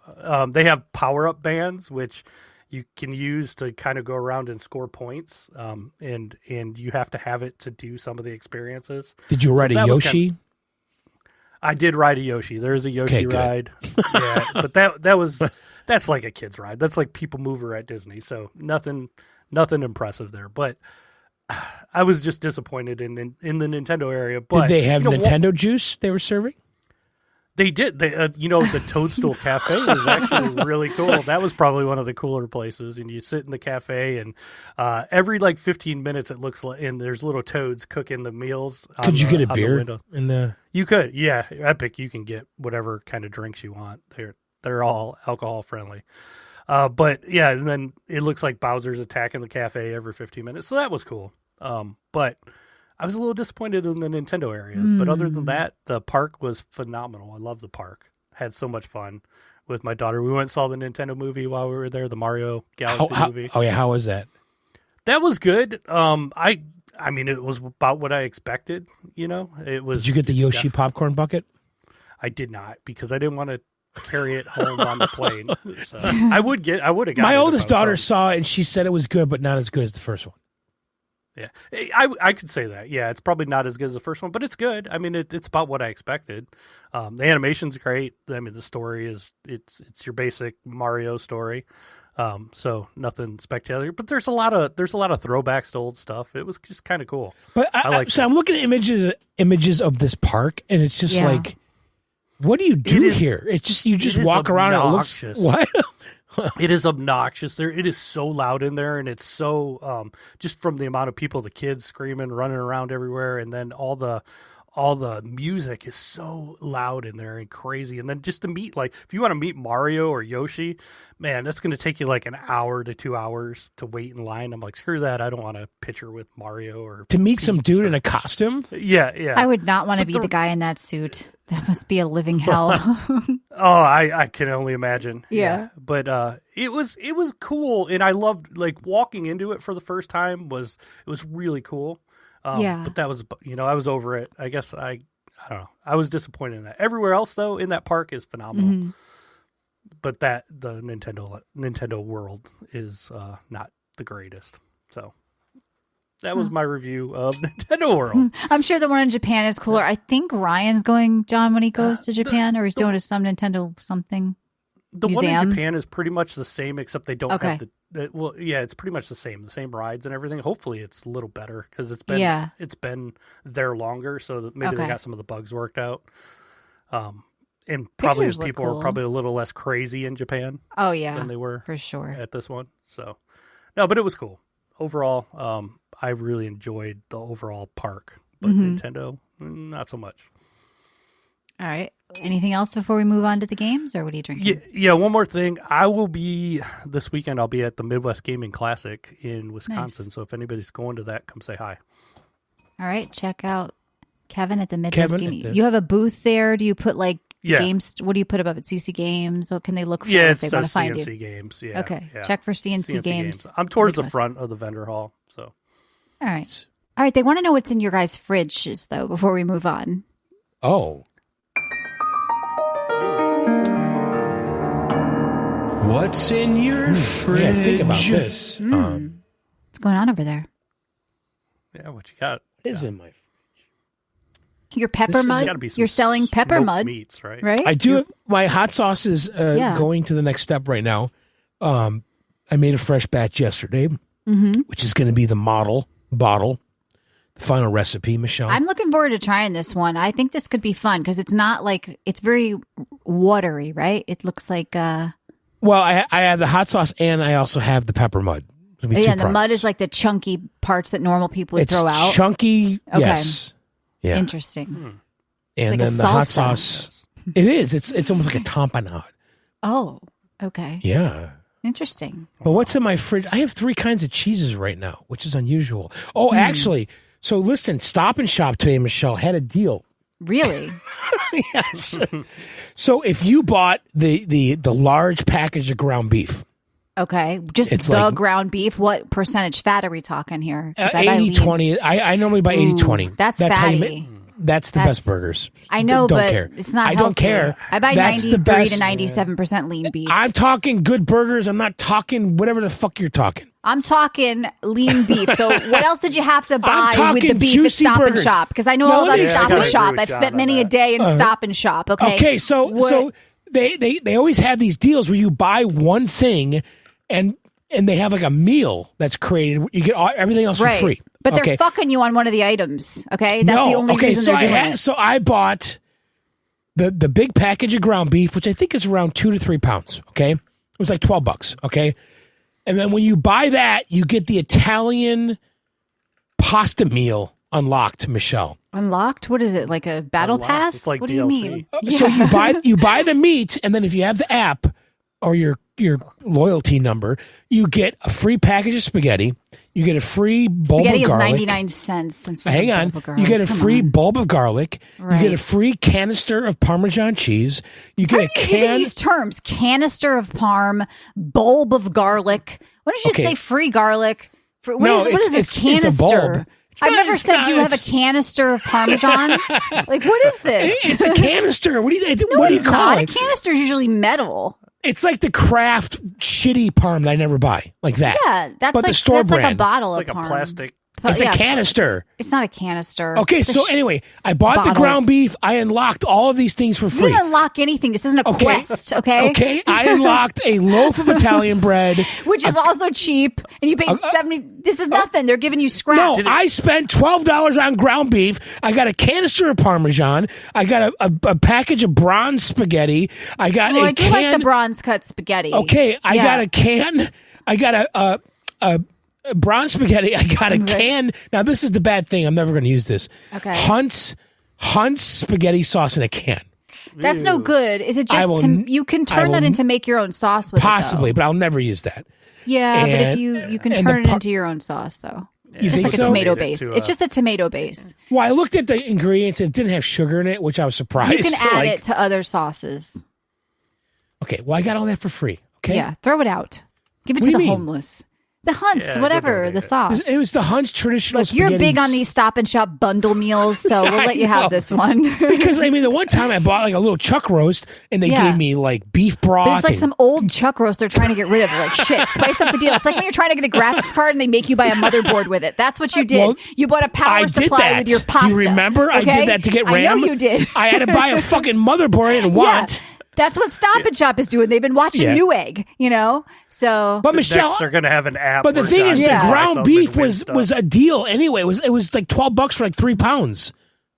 they have power-up bands, which you can use to kind of go around and score points. And you have to have it to do some of the experiences. Did you ride a Yoshi? I did ride a Yoshi. There is a Yoshi ride. Yeah, but that's like a kid's ride. That's like People Mover at Disney. So nothing impressive there. But I was just disappointed in the Nintendo area. But did they have Nintendo juice they were serving? They did. The Toadstool Cafe was actually really cool. That was probably one of the cooler places. And you sit in the cafe, and every like 15 minutes it looks like, and there's little toads cooking the meals. Could you get a beer in the? You could, yeah. Epic, you can get whatever kind of drinks you want. They're all alcohol friendly. But yeah, and then it looks like Bowser's attacking the cafe every 15 minutes. So that was cool. But I was a little disappointed in the Nintendo areas. But other than that, the park was phenomenal. I love the park. Had so much fun with my daughter. We went and saw the Nintendo movie while we were there, the Mario Galaxy movie. Oh yeah, how was that? That was good. I mean, it was about what I expected. It was. Did you get the Yoshi popcorn bucket? I did not, because I didn't want to carry it home on the plane. So I would have gotten My it oldest daughter saw it and she said it was good, but not as good as the first one. Yeah, I could say that. Yeah, it's probably not as good as the first one, but it's good. I mean, it's about what I expected. The animation's great. I mean, the story it's your basic Mario story. So nothing spectacular, but there's a lot of throwbacks to old stuff. It was just kind of cool. But I'm looking at images of this park, and it's just like, what do you do here? It's just you just walk around and it looks what. It is obnoxious there. It is so loud in there, and it's so just from the amount of people, the kids screaming, running around everywhere, and then all the music is so loud in there and crazy. And then just to meet, like, if you want to meet Mario or Yoshi, man, that's going to take you like an hour to 2 hours to wait in line. I'm like, screw that. I don't want a picture with Mario or to meet some dude in a costume. Yeah. I would not want to be the guy in that suit. That must be a living hell. I can only imagine. Yeah. But it was cool, and I loved, like, walking into it for the first time was really cool. But that was, I was over it. I guess I don't know. I was disappointed in that. Everywhere else, though, in that park is phenomenal. Mm-hmm. But the Nintendo world is not the greatest. So that was my review of Nintendo World. I'm sure the one in Japan is cooler. I think Ryan's going, John, when he goes to Japan, or he's doing some Nintendo something. The one museum? in Japan is pretty much the same, except they don't Okay. have well, yeah, it's pretty much the same rides and everything. Hopefully, it's a little better because it's been there longer, so that maybe they got some of the bugs worked out. And probably Pictures look people cool. are probably a little less crazy in Japan Oh yeah, than they were for sure. at this one. So, no, but it was cool overall. I really enjoyed the overall park, but Nintendo, not so much. All right. Anything else before we move on to the games, or what are you drinking? Yeah. One more thing. I will be this weekend. I'll be at the Midwest Gaming Classic in Wisconsin. Nice. So if anybody's going to that, come say hi. All right. Check out Kevin at the Midwest Kevin Gaming. at the- You have a booth there. Do you put like Yeah. games? What do you put above it? CC Games? What can they look for Yeah, if it's they want to find CNC you? games. Yeah. Okay. Yeah. Check for CNC games. I'm towards the Midwest. front of the vendor hall. So All right. All right. They want to know what's in your guys' fridges though before we move on. Oh. What's in your fridge? Yeah, think about this. What's going on over there? yeah, what you got? It is in my. Your pepper is- mud. Gotta be some You're selling pepper smoked mud, meats, right? right? I do. My hot sauce is going to the next step right now. I made a fresh batch yesterday, which is going to be the model bottle, the final recipe, Michelle. I'm looking forward to trying this one. I think this could be fun because it's not like it's very watery, right? It looks like well, I have the hot sauce and I also have the pepper mud. It'll be two and the mud products. is like the chunky parts that normal people would It's throw out. chunky. Okay. Yes. Yeah. Interesting. And like a then the hot salsa. sauce. It is. It's almost like a tamponade. Oh, okay. Yeah. Interesting. But what's in my fridge? I have 3 kinds of cheeses right now, which is unusual. Oh, actually, so listen, Stop and Shop today, Michelle, had a deal. Really? Yes. So if you bought the large package of ground beef, Okay. Just It's the like- ground beef. What percentage fat are we talking here? 'Cause I buy lean. 80-20, I normally buy 80-20. that's how you fatty. that's the That's- best burgers. I know, Don't but care. it's not I don't healthy. care. I buy That's the 93 best. to 97% lean beef. I'm talking good burgers. I'm not talking whatever the fuck you're talking. I'm talking lean beef. So what else did you have to buy with the talking beef at juicy Stop and burgers. Shop? Because I know No, all about let me Stop explain. and Shop. I agree I've with spent John many on a day in Stop and Shop. Okay. Okay, so What- so they always have these deals where you buy one thing and they have like a meal that's created. You get everything else right. for free. But they're okay? fucking you on one of the items. Okay. That's no, the only okay, reason so they're doing it. so I bought the big package of ground beef, which I think is around 2 to 3 pounds. Okay, it was like $12. Okay, and then when you buy that, you get the Italian pasta meal unlocked, Michelle. Unlocked? What is it? Like a battle Unlocked. pass? It's like what do you DLC. mean? So you buy the meat, and then if you have the app or your loyalty number, you get a free package of spaghetti. You get a free bulb Spaghetti of is garlic. 99 cents. And Hang on. You get a free bulb of garlic. You get a Right. free canister of Parmesan cheese. You get a Using can. these terms, canister of parm, bulb of garlic. Why don't you Okay. say free garlic? What No, is this it's a canister? bulb. It's I've not- never it's said not- you have a it's- canister of Parmesan. Like, what is this? It's a canister. What do you? No, what do you it's call not. it? A canister is usually metal. It's like the Kraft shitty parm that I never buy, like that. Yeah, that's but like the store that's like a brand. bottle It's like of a parm. plastic. It's Yeah, a canister. It's not a canister. Okay, It's a so anyway, I bought the bottle. ground beef. I unlocked all of these things for you free. didn't unlock anything. This isn't a quest, okay? Okay, I unlocked a loaf of Italian bread. Which is also cheap, and you paid 70. This is nothing. They're giving you No, scraps. I spent $12 on ground beef. I got a canister of Parmesan. I got a package of bronze spaghetti. I got Well, a I do can. like the bronze cut spaghetti. Okay, I Yeah. got a can. I got a bronze spaghetti. I got a can. Now this is the bad thing. I'm never going to use this. Okay. Hunt's spaghetti sauce in a can. That's no good. Is it I just will to, n- you can I turn will that n- into make your own sauce with Possibly, it, but I'll never use that. though. Yeah, but if and- you can and turn the it into your own sauce though. You It's just think like a so? tomato Made it base. to It's a- just a tomato base. Well, I looked at the ingredients and it didn't have sugar in it, which I was surprised. You can add Like, it to other sauces. Okay, well, I got all that for free. Okay. Yeah, throw it out. Give it What to do the you mean? homeless. The Hunts, Yeah, whatever, donate the it. sauce. It was the Hunt's traditional Look, you're big spaghettis. on these Stop and Shop bundle meals, so we'll I let you know. have this one. Because I mean, the one time I bought like a little chuck roast, and they Yeah. gave me like beef broth. But it's like and- some old chuck roast they're trying to get rid of. They're like, shit, spice up the deal. It's like when you're trying to get a graphics card and they make you buy a motherboard with it. That's what you did. Well, You bought a power I did supply that. with your pasta. Do you remember? I okay? did that to get RAM. I know you did. I had to buy a fucking motherboard I didn't want. That's what Stop and Shop is doing. They've been watching Newegg, So, But Michelle, Next, they're going to have an app. but the where thing is, guys the can buy ground something beef and win was stuff. a deal anyway. It was like $12 for like 3 pounds.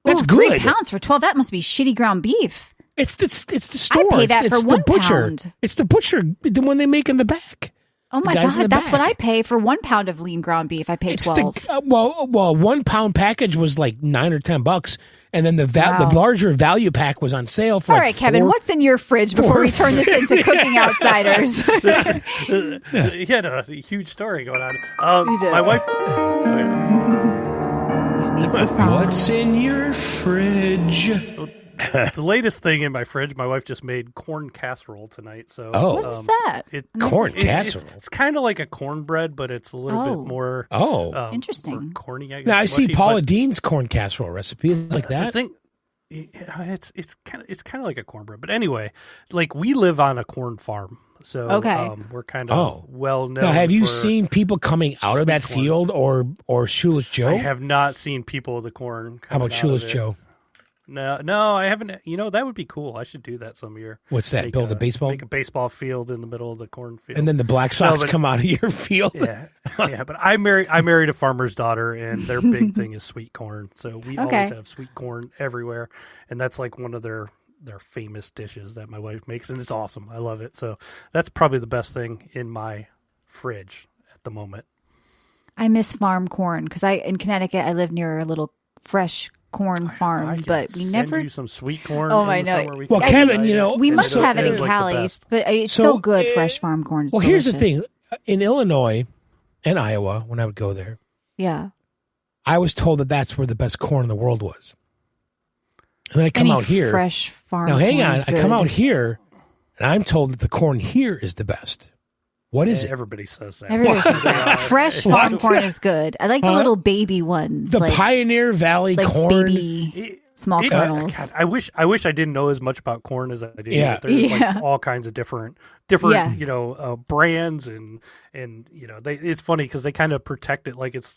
That's ooh, good. 3 pounds for 12. That must be shitty ground beef. It's the store. I pay that it's for the 1 butcher. pound. It's the butcher, the one they make in the back. Oh my guys in the God, that's what back. I pay for 1 pound of lean ground beef. I pay It's 12. the well, 1 pound package was like $9 or $10, and then the Wow. larger value pack was on sale for. All like right, Kevin, $4. what's in your fridge before we turn this into Cooking Outsiders? He had a huge story going on. He did. My wife. Needs the song. What's in your fridge? The latest thing in my fridge, my wife just made corn casserole tonight. So, Oh. What is that? Corn It's- casserole. It's kind of like a cornbread, but it's a little Oh. bit more Interesting. more corny. I guess. Now I see mushy, Paula but Dean's corn casserole recipe. It's like the that. thing, it's kind of like a cornbread. But anyway, like we live on a corn farm, so Okay. we're kind of well known. Now, have you for- seen people coming out of that sweet field or Shoeless Joe? I have not seen people with the corn. How about coming out Shoeless of it. Joe? No, I haven't. That would be cool. I should do that some year. What's that? Build a baseball, Make a baseball field in the middle of the cornfield. and then the Black Sox but- come out of your field. yeah. But I married a farmer's daughter, and their big thing is sweet corn. So we Okay. always have sweet corn everywhere, and that's like one of their famous dishes that my wife makes, and it's awesome. I love it. So that's probably the best thing in my fridge at the moment. I miss farm corn because in Connecticut, I live near a little fresh corn I farm, can but we send never. you some sweet corn. Oh, in I the know. summer. We Well, can Kevin, try it. We must so- have it in is like the Cali's, best. but it's So, so good. Fresh farm corn. It's Well, here's the delicious. thing: in Illinois and Iowa, when I would go there, Yeah. I was told that that's where the best corn in the world was. And then I come Any out here. fresh farm. Now, hang corn on. is I come good. out here, and I'm told that the corn here is the best. What is it? Everybody says that. Everybody says that. Fresh farm corn is good. I like the little baby ones, The like Pioneer Valley corn. baby small kernels. God, I wish I didn't know as much about corn as I did. Yeah. There's Yeah. like all kinds of different Yeah. brands and it's funny because they kind of protect it like it's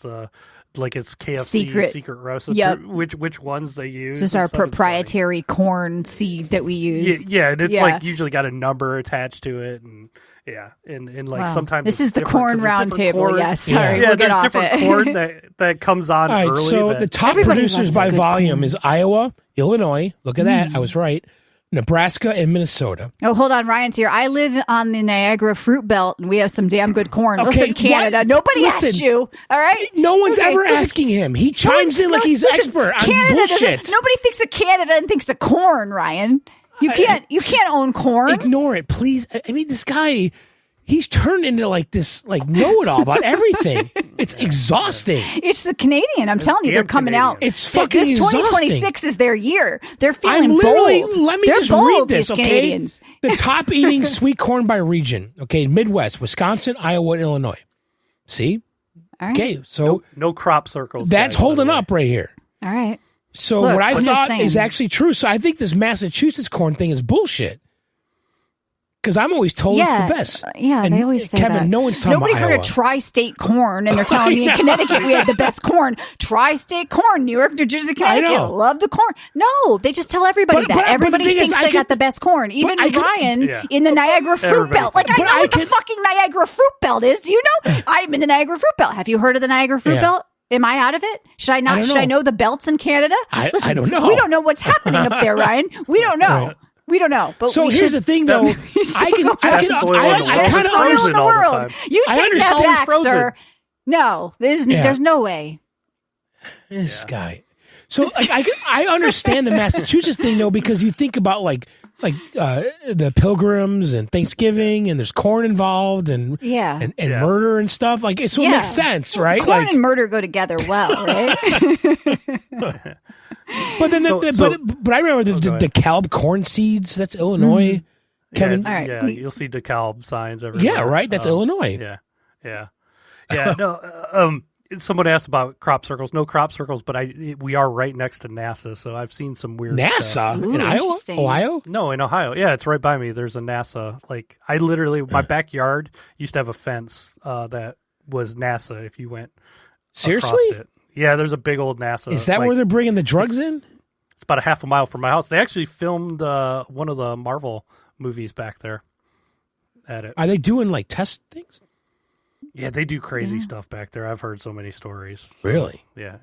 KFC secret recipe. Yep. Which ones they use? This is and our stuff. It's funny. proprietary corn seed that we use. Yeah, and it's Yeah. like usually got a number attached to it, and like Wow. sometimes This it's is the different corn 'cause there's round different table. corn. Yes, sorry, Yeah, we'll get there's off different it. corn that comes on All right, early. so that- the top Everybody producers loves a by good volume corn. is Iowa, Illinois. Look at that. I was right. Nebraska and Minnesota. Oh, hold on, Ryan's here. I live on the Niagara Fruit Belt, and we have some damn good corn. Okay, Listen, Canada, what? nobody Listen. asked you. All right, No one's Okay, ever listen. asking him. He chimes in like he's listen, expert on Canada doesn't- bullshit. Nobody thinks of Canada and thinks of corn, Ryan. You can't own corn. Ignore it, please. I mean, this guy, he's turned into like this, like know-it-all about everything. It's exhausting. It's the Canadian. I'm telling you, they're damn coming out. Canadian. It's fucking This exhausting. 2026 is their year. They're feeling I'm literally, bold. let me They're just bold, read this, these okay? Canadians. The top eating sweet corn by region. Okay, Midwest, Wisconsin, Iowa, and Illinois. See? All right. Okay, so no crop circles. that's guys, by the holding way. up right here. All right. So Look, what I I'm just thought is saying. actually true. So I think this Massachusetts corn thing is bullshit. Because I'm always told it's the best. Yeah, And they always say Kevin, that. no one's talking Nobody about heard Iowa. of tri-state corn, and they're telling me in Connecticut we had the best corn. Tri-state corn, New York, New Jersey, Connecticut, know. love the corn. No, they just tell everybody But that. the Everybody thing is, thinks I they could- got the best corn. Even I could- Ryan Yeah. in the Niagara Fruit Everybody Belt. Like, I But know I what the could- fucking Niagara Fruit Belt is. Do you know? I'm in the Niagara Fruit Belt. Have you heard of the Niagara Fruit Yeah. Belt? Am I out of it? Should I not? don't Should I know. know the belts in Canada? I Listen, don't know. We don't know what's happening up there, Ryan. We don't know. Right. We don't know. But So we here's should- the thing, though. I Best soil in the world. kind It's of Soil in frozen the all the world. time. You I take that understand back, frozen. sir. No, there's no way. This guy. So like, I understand the Massachusetts thing though, because you think about like the Pilgrims and Thanksgiving, and there's corn involved, and Yeah. and Yeah. murder and stuff. Like it Yeah. makes sense, right? Corn Like, and murder go together well, right? but then So- but I remember go the ahead. DeKalb corn seeds. That's Illinois. Kevin, All right. Yeah, you'll see DeKalb signs everywhere. yeah, right. That's Illinois. Yeah. No. Someone asked about crop circles. No crop circles, but we are right next to NASA, so I've seen some weird stuff. NASA Ooh, in Iowa, interesting. Ohio. No, in Ohio. Yeah, it's right by me. There's a NASA. Like I literally, my backyard used to have a fence that was NASA. If you went Seriously, across it. Yeah, there's a big old NASA. is that like, where they're bringing the drugs in? It's about a half a mile from my house. They actually filmed one of the Marvel movies back there at it. Are they doing like test things? Yeah, they do crazy stuff back there. I've heard so many stories. Really? Yeah.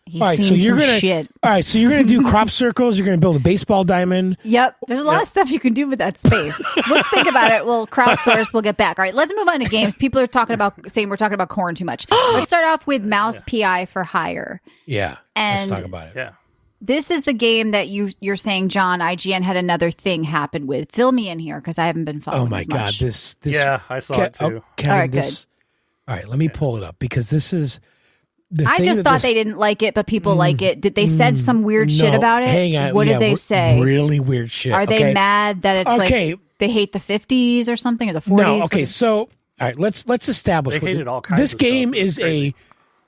He's All right, seen some shit. All right, so you're gonna do crop circles. You're gonna build a baseball diamond. Yep. There's a lot of stuff you can do with that space. Let's think about it. We'll crowdsource. We'll get back. All right, let's move on to games. People are saying we're talking about corn too much. Let's start off with Mouse PI for Hire. Yeah, And let's talk about it. Yeah. This is the game that you're saying, John, IGN had another thing happen with. Fill me in here because I haven't been following. Oh my as god, much. this. Yeah, I saw it too. Kevin, All right, this, all right, let me pull it up because this is. I just thought they didn't like it, but people like it. Did they said some weird shit about it? Hang on. What did they say? Really weird shit. Are they mad that it's like they hate the 50s or something or the 40s? No. Okay. So, all right. Let's establish. They hated all kinds this of game stuff. is a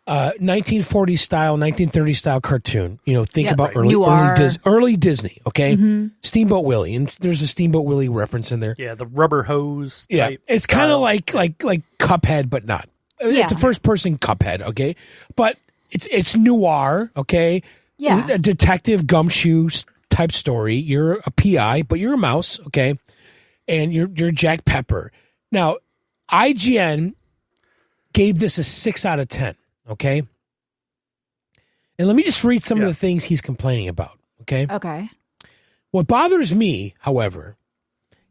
1940 style, 1930 style cartoon. You know, think about early Disney. Okay, Steamboat Willie, and there's a Steamboat Willie reference in there. Yeah, the rubber hose. Yeah, it's kind of like Cuphead, but not. It's a first person Cuphead. Okay, but it's noir. Okay, Yeah. a detective gumshoe type story. You're a PI, but you're a mouse. Okay, and you're Jack Pepper. Now, IGN gave this a 6 out of 10. Okay. And let me just read some of the things he's complaining about. Okay. Okay. What bothers me, however,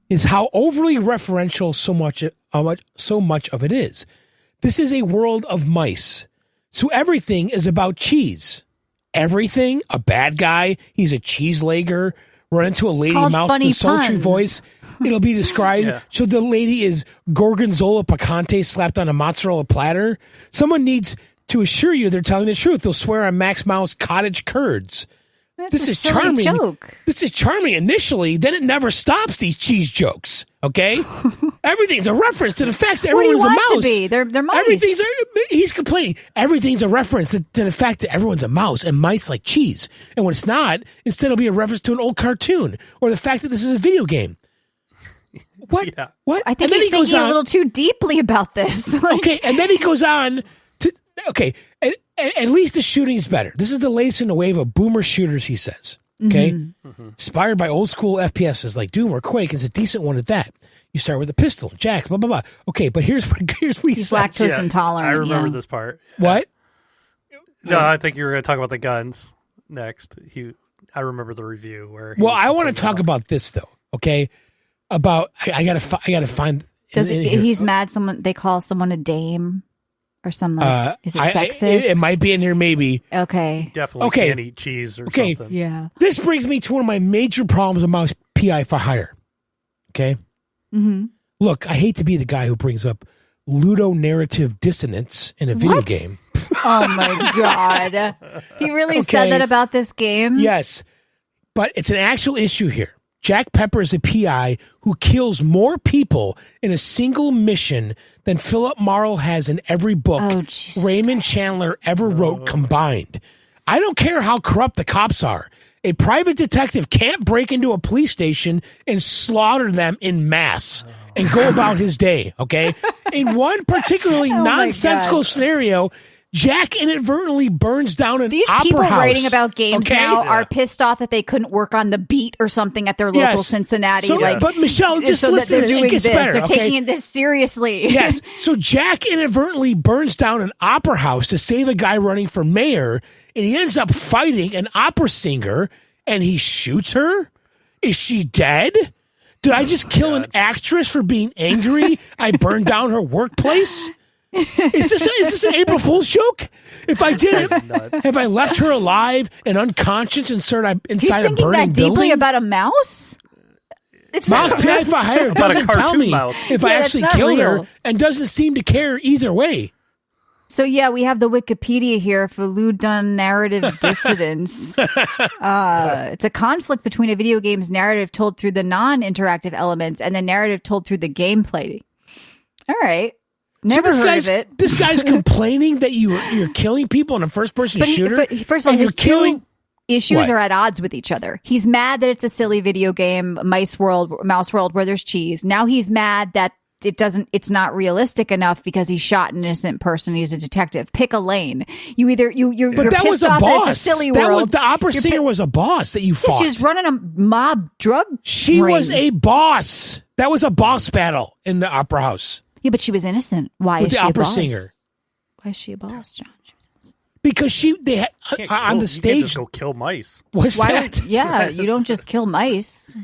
is how overly referential so much of it is. This is a world of mice. So everything is about cheese. Everything, a bad guy, he's a cheese legger, run into a lady Called mouse with funny a sultry puns. voice. It'll be described. So the lady is gorgonzola picante slapped on a mozzarella platter. Someone needs to assure you they're telling the truth. They'll swear on Max Mouse cottage curds. This is charming. Joke. This is charming initially, then it never stops, these cheese jokes. Okay? Everything's a reference to the fact that everyone's a mouse. What do you want it to be? They're mice. He's complaining. Everything's a reference to the fact that everyone's a mouse and mice like cheese. And when it's not, instead it'll be a reference to an old cartoon or the fact that this is a video game. What? Yeah. What? I think he's thinking a little too deeply about this. Okay, and then he goes on to at least the shooting's better. This is the latest in the wave of boomer shooters, he says. Okay, inspired by old school FPSs like Doom or Quake, it's a decent one at that. You start with a pistol, jacks, blah blah blah. Okay, but here's what he He's says. lactose intolerant. I remember this part. What? No, I think you were going to talk about the guns next. I remember the review where. I want to talk about this though. Okay, about I gotta find. He's mad. They call someone a dame. Or something. Is it sexist? It might be in here, maybe. Okay. Definitely can't eat cheese or something. Yeah. This brings me to one of my major problems with Mouse PI for Hire. Okay? Mm-hmm. Look, I hate to be the guy who brings up ludonarrative dissonance in a video game. Oh, my God. He really said that about this game? Yes. But it's an actual issue here. Jack Pepper is a PI who kills more people in a single mission than Philip Marlowe has in every book Raymond Chandler ever wrote combined. I don't care how corrupt the cops are. A private detective can't break into a police station and slaughter them in mass and go about his day, okay? In one particularly nonsensical scenario, Jack inadvertently burns down an These opera people house. writing about games now are pissed off that they couldn't work on the beat or something at their local Cincinnati. So, but Michelle, just listen. They're doing it gets this. better. They're taking this seriously. Yes. So Jack inadvertently burns down an opera house to save a guy running for mayor, and he ends up fighting an opera singer, and he shoots her. Is she dead? Did I just kill an actress for being angry? I burned down her workplace. Is this an April Fool's joke? If I did it, have I left her alive and unconscious inside a burning building? He's thinking that deeply about a mouse? It's Mouse PI for Hire doesn't tell me if I actually killed her and doesn't seem to care either way. So, we have the Wikipedia here for Ludon narrative dissidence. It's a conflict between a video game's narrative told through the non-interactive elements and the narrative told through the gameplay. All right. Never heard of it. This guy's complaining that you're killing people in a first-person shooter. First of all, his two issues are at odds with each other. He's mad that it's a silly video game, Mouse World, where there's cheese. Now he's mad that it's not realistic enough because he shot an innocent person. He's a detective. Pick a lane. You're But that was pissed a off boss. that it's a silly That world. was the opera singer was a boss that you fought. She was running a mob drug. She ring. was a boss. That was a boss battle in the opera house. Yeah, but she was innocent. Why With is the she a opera boss? singer. Why is she a boss, John? She was innocent. Because they had, on the You can't stage. just go kill mice. What's that? Yeah, you don't just kill mice.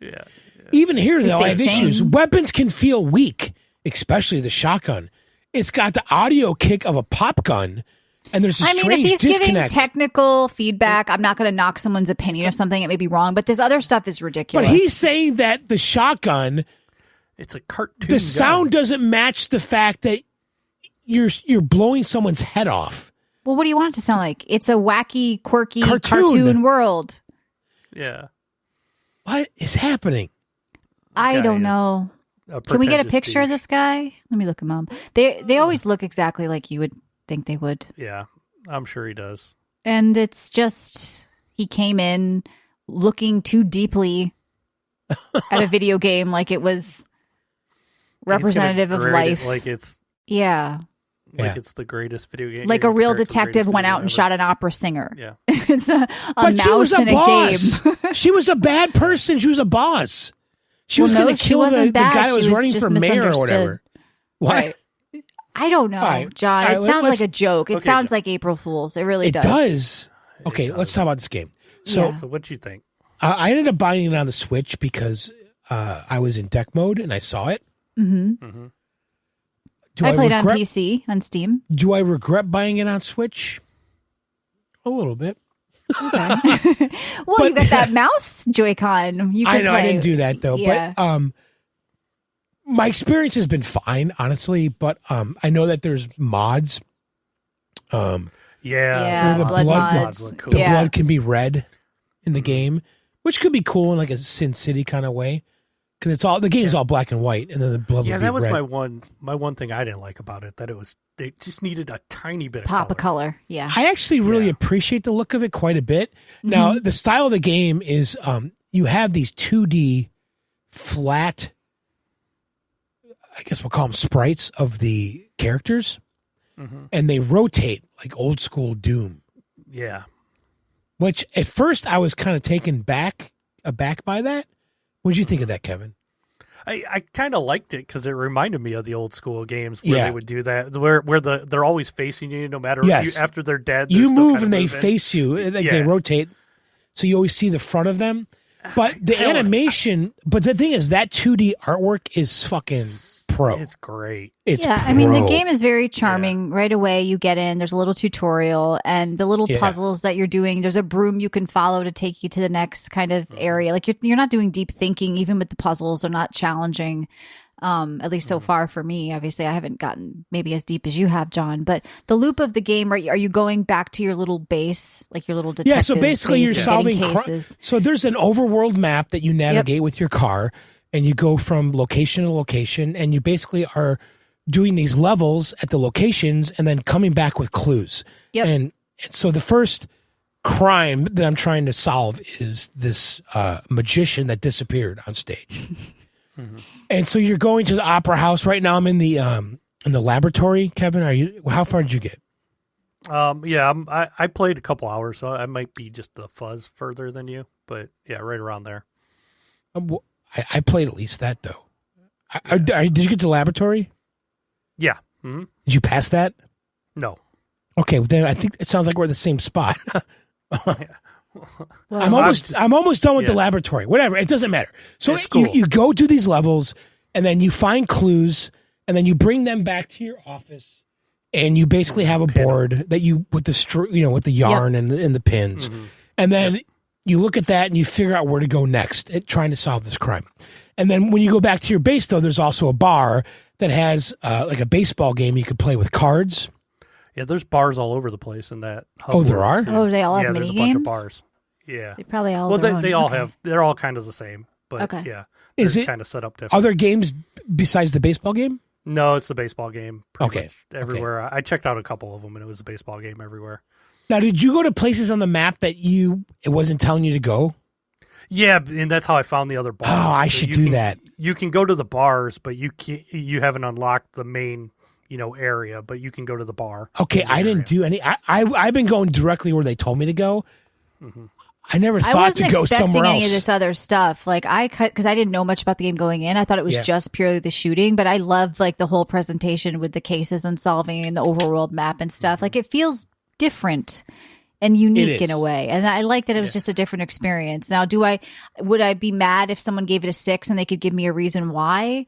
Yeah. Even here, though, I they have issues. sing. Weapons can feel weak, especially the shotgun. It's got the audio kick of a pop gun, and there's a I mean, strange if he's giving disconnect. technical feedback, I'm not going to knock someone's opinion of something. It may be wrong, but this other stuff is ridiculous. But he's saying that the shotgun, It's a cartoon. the sound gun. doesn't match the fact that you're blowing someone's head off. Well, what do you want it to sound like? It's a wacky, quirky Cartoon. cartoon world. Yeah. What is happening? I Guy don't is know. a Can we get a pretentious picture of douche. this guy? Let me look him up. They always look exactly like you would think they would. Yeah, I'm sure he does. And it's just he came in looking too deeply at a video game like it was representative He's of gonna grade life. it like it's yeah. Yeah. it's the greatest video game. Like a real compared to the detective greatest went video out and ever. shot an opera singer. Yeah. It's a But she was mouse a in a boss. game. She was a bad person. She was a boss. She Well, was no, going to she kill the wasn't bad. guy that was She was running just for mayor or misunderstood. whatever. What? Right. I don't know, All right. John. All It right, sounds let's- like a joke. It Okay, sounds John. like April Fool's. It really It does. Okay, does. let's talk about this game. So Yeah. So what'd you think? I ended up buying it on the Switch because I was in deck mode and I saw it. Mm-hmm. Do I played on regret, PC on Steam. Do I regret buying it on Switch? A little bit. Well, But- you got that mouse Joy-Con. You I could know play. I didn't do that though. Yeah. But my experience has been fine, honestly. But I know that there's mods. Yeah. Yeah, the blood blood- mods. look cool. The Yeah. blood can be red in the game, which could be cool in like a Sin City kind of way. Because it's all the game's all black and white, and then the blood Yeah, would be that was red. my one thing I didn't like about it. That they just needed a tiny bit of Pop color. of color. Yeah. I actually really Yeah. appreciate the look of it quite a bit. Now, the style of the game is you have these 2D flat, I guess we'll call them sprites of the characters, and they rotate like old school Doom. Yeah. Which at first I was kind of taken aback by that. What did you think of that, Kevin? I kind of liked it because it reminded me of the old school games where Yeah. they would do that, where they're always facing you, no matter Yes. after they're dead. They're You still move kinda and they moving. face you, like they Yeah. rotate, so you always see the front of them. But the I don't- animation, but the thing is, that 2D artwork is fucking pro. It's great. It's yeah, I mean, the pro. game is very charming. Right away, you get in, there's a little tutorial, and the little Yeah. puzzles that you're doing, there's a broom you can follow to take you to the next kind of area. Like, you're not doing deep thinking, even with the puzzles. They're not challenging, at least so far for me. Obviously, I haven't gotten maybe as deep as you have, John. But the loop of the game, are you going back to your little base, like your little detective Yeah, so basically base you're and getting solving cases? so there's an overworld map that you navigate with your car, and you go from location to location, and you basically are doing these levels at the locations and then coming back with clues. Yep. And so the first crime that I'm trying to solve is this magician that disappeared on stage. And so you're going to the opera house right now. I'm in the laboratory. Kevin, how far did you get? Yeah, I played a couple hours, so I might be just the fuzz further than you, but yeah, right around there. I played at least that though. Did you get to the laboratory? Yeah. Mm-hmm. Did you pass that? No. Okay, well, then I think it sounds like we're at the same spot. Well, I'm almost done with the yeah. laboratory. Whatever, it doesn't matter. So It's cool. you go do these levels, and then you find clues, and then you bring them back to your office, and you basically have a board that you with the with the yarn and the pins, and then you look at that and you figure out where to go next at trying to solve this crime. And then when you go back to your base, though, there's also a bar that has like a baseball game you could play with cards. Yeah, there's bars all over the place in that. hub Oh, there world, are? too. Oh, they all have yeah, there's a mini bunch of games? bars. Yeah. they probably all Well, have their they own. all Okay. have. They're all kind of the same, but Okay. yeah, Is they're it kind of set up different? other games besides the baseball game? No, it's the baseball game. Pretty Okay, much everywhere. I checked out a couple of them, and it was a baseball game everywhere. Now, did you go to places on the map that it wasn't telling you to go? Yeah, and that's how I found the other bars. Oh, I So should you do can- that. you can go to the bars, but you haven't unlocked the main area, but you can go to the bar. Okay, I didn't do any. I've been going directly where they told me to go. Mm-hmm. I never thought to go somewhere else. I wasn't expecting any of this other stuff. Like because I didn't know much about the game going in. I thought it was just purely the shooting, but I loved like the whole presentation with the cases and solving and the overworld map and stuff. Like it feels different and unique in a way. And I like that it was just a different experience. Now, would I be mad if someone gave it a 6 and they could give me a reason why?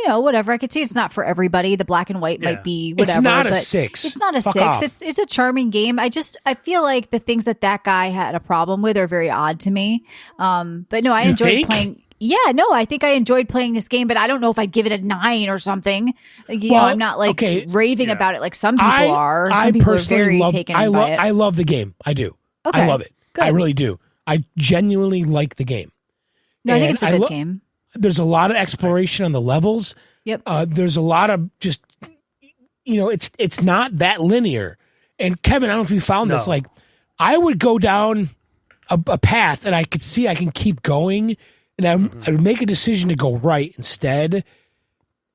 Whatever. I could see it's not for everybody. The black and white might be whatever. It's not a 6. It's not a Fuck 6. off. It's a charming game. I feel like the things that guy had a problem with are very odd to me. But no, I enjoyed playing. Yeah, no, I think I enjoyed playing this game, but I don't know if I'd give it a 9 or something. I'm not like raving about it like some people are. Some people are very taken by it. I love the game. I do. Okay, I love it. Good. I really do. I genuinely like the game. No, I think it's a good game. There's a lot of exploration on the levels. Yep. There's a lot of just, it's not that linear. And Kevin, I don't know if you found this. Like, I would go down a path and I could see I can keep going, and I would make a decision to go right instead,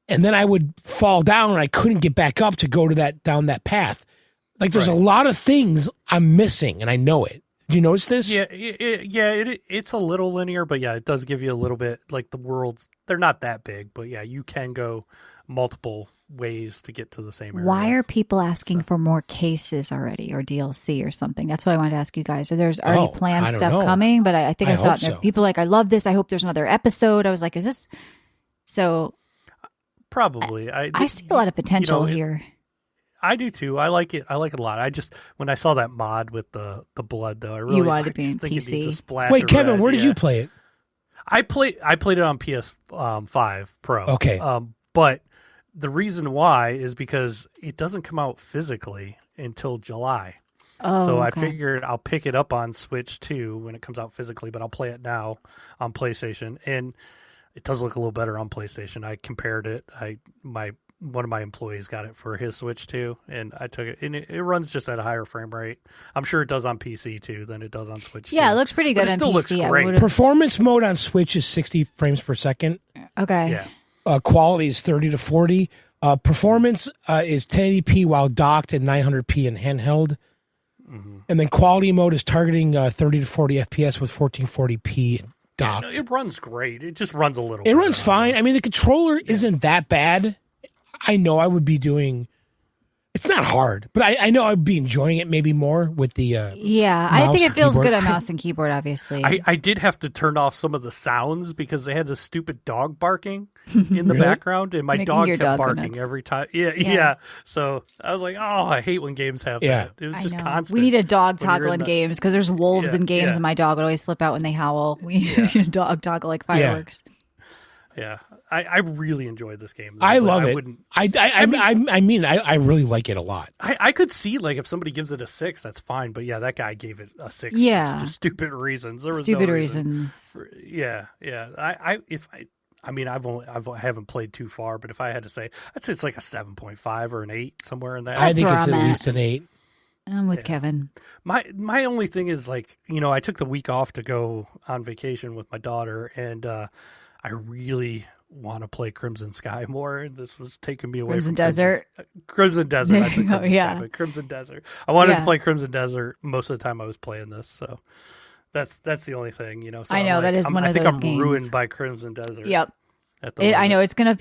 and then I would fall down and I couldn't get back up to go to down that path. Like, there's a lot of things I'm missing, and I know it. Did you notice this? Yeah, it's a little linear, but it does give you a little bit, like the worlds, they're not that big, but you can go multiple ways to get to the same area. Why are people asking for more cases already or DLC or something? That's what I wanted to ask you guys. So there's already planned stuff coming, but I think I saw it in there. People I love this. I hope there's another episode. I was like, is this? So probably. I see a lot of potential here. I do too. I like it. I like it a lot. I just, when I saw that mod with the blood, though, I really wanted to be in PC. Wait, Kevin, where did you play it? I played it on PS5 Pro. Okay. But the reason why is because it doesn't come out physically until July. Oh, so I figured I'll pick it up on Switch too when it comes out physically, but I'll play it now on PlayStation, and it does look a little better on PlayStation. I compared it. One of my employees got it for his Switch too, and I took it, and it runs just at a higher frame rate. I'm sure it does on PC too than it does on Switch. Yeah, too. It looks pretty good but it on still PC. Looks great. Performance mode on Switch is 60 frames per second. Okay. Yeah. Quality is 30 to 40. Performance is 1080p while docked and 900p in handheld. Mm-hmm. And then quality mode is targeting 30 to 40 FPS with 1440p docked. Yeah, no, it runs great. It just runs a little. It runs fine. I mean, the controller isn't that bad. I know I would be doing. It's not hard, but I know I'd be enjoying it maybe more with the. I think it feels good on mouse and keyboard. Obviously, I did have to turn off some of the sounds because they had this stupid dog barking in the background, and my dog kept barking every time. Yeah. So I was like, oh, I hate when games have that. It was just constant. We need a dog toggle in games because there's wolves in games, and my dog would always slip out when they howl. We need a dog toggle like fireworks. Yeah, I really enjoyed this game. I love it. I mean, I really like it a lot. I could see, like, if somebody gives it a 6, that's fine. But that guy gave it a 6 for just stupid reasons. There was stupid no reasons. Yeah. I haven't played too far, but if I had to say, I'd say it's like a 7.5 or an 8, somewhere in there. I think it's at least an 8. I'm with Kevin. My only thing is, like, I took the week off to go on vacation with my daughter, and I really want to play Crimson Sky more. This was taking me away Crimson from Desert. Crimson Desert. I said Crimson yeah. Sky, but Crimson Desert. I wanted to play Crimson Desert most of the time I was playing this, so that's the only thing, So I know that is one of those games. I think I'm ruined by Crimson Desert. Yep. I know it's gonna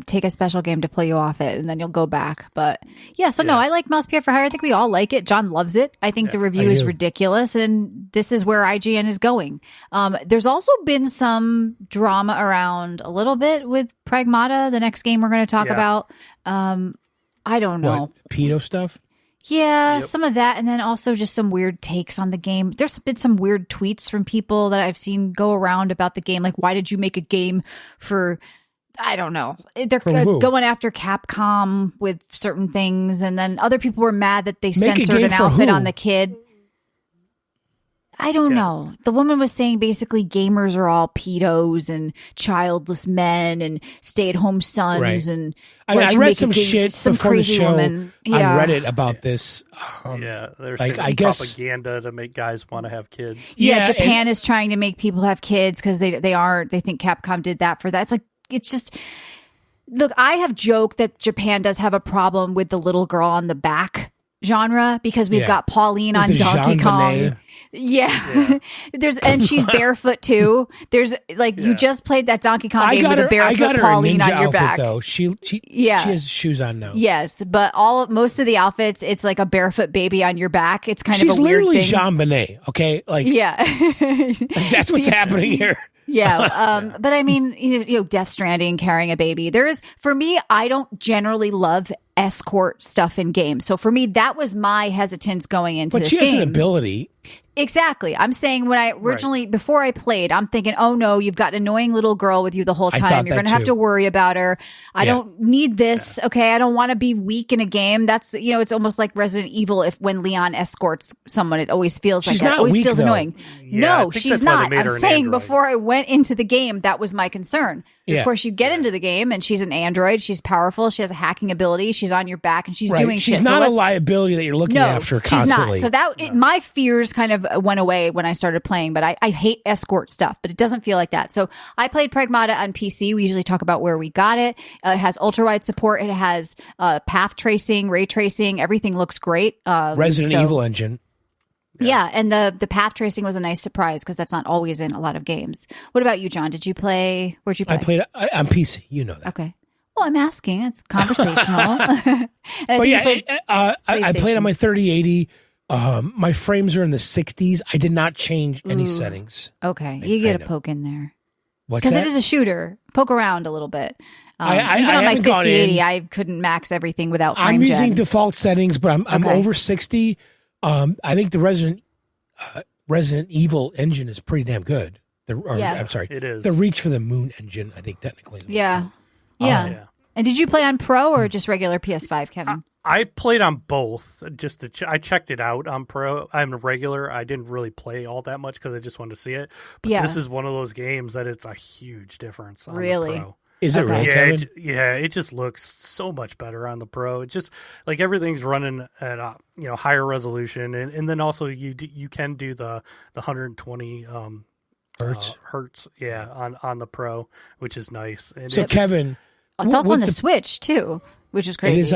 take a special game to play you off it, and then you'll go back. But no, I like Mouse PF for Hire. I think we all like it. John loves it. I think the review is ridiculous, and this is where IGN is going. There's also been some drama around a little bit with Pragmata, the next game we're going to talk about. I don't know. What, pedo stuff? Yeah, some of that, and then also just some weird takes on the game. There's been some weird tweets from people that I've seen go around about the game, like, why did you make a game for, I don't know. They're going after Capcom with certain things, and then other people were mad that they censored an outfit on the kid. I don't know. The woman was saying basically gamers are all pedos and childless men and stay-at-home sons. Right. And I read some shit some before the crazy show woman. on Reddit about this. There's like, I guess propaganda to make guys want to have kids. Yeah, Japan is trying to make people have kids because they think Capcom did that for that. It's like, it's just, look, I have joked that Japan does have a problem with the little girl on the back genre because we've got Pauline on Donkey Kong. Yeah. And she's barefoot too. There's like you just played that Donkey Kong game with a barefoot Pauline on your back. Though. She has shoes on now. Yes, but most of the outfits, it's like a barefoot baby on your back. It's kind of a weird thing. She's literally Jean Benet, okay? Like that's what's happening here. Yeah, but I mean, Death Stranding, carrying a baby. For me, I don't generally love escort stuff in games. So for me, that was my hesitance going into this game. But she has an ability. Exactly. I'm saying when I originally, before I played, I'm thinking, oh no, you've got an annoying little girl with you the whole time. You're going to have to worry about her. I don't need this. Okay. I don't want to be weak in a game. That's, it's almost like Resident Evil. When Leon escorts someone, it always feels like that. It always feels annoying. Yeah, no, she's not. I'm saying before I went into the game, that was my concern. Of course, you get into the game and she's an android. She's powerful. She has a hacking ability. She's on your back and she's doing shit. She's not a liability that you're looking after constantly. She's not. So my fears kind of went away when I started playing, but I hate escort stuff, but it doesn't feel like that. So I played Pragmata on PC. We usually talk about where we got it. It has ultra-wide support. It has path tracing, ray tracing. Everything looks great. Resident Evil engine. Yeah, and the path tracing was a nice surprise because that's not always in a lot of games. What about you, John? Did you play? Where'd you play? I played on PC. You know that. Okay. Well, I'm asking. It's conversational. But I played on my 3080. My frames are in the 60s. I did not change any settings. Okay, you get a poke in there. What's that? Because it is a shooter. Poke around a little bit. Even on my 5080, I couldn't max everything without frame I'm using gen. default settings, but I'm over 60. I think the Resident Evil engine is pretty damn good. I'm sorry, it is. The Reach for the Moon engine, I think technically. Yeah. And did you play on Pro or just regular PS5, Kevin? I played on both. I checked it out on Pro. I'm a regular. I didn't really play all that much because I just wanted to see it. But this is one of those games that it's a huge difference on the Pro. Is it really, Kevin? It just looks so much better on the Pro. It's just like everything's running at a higher resolution, and then also you can do the 120 hertz on the Pro, which is nice. And so Kevin, it's also on the Switch too, which is crazy. It's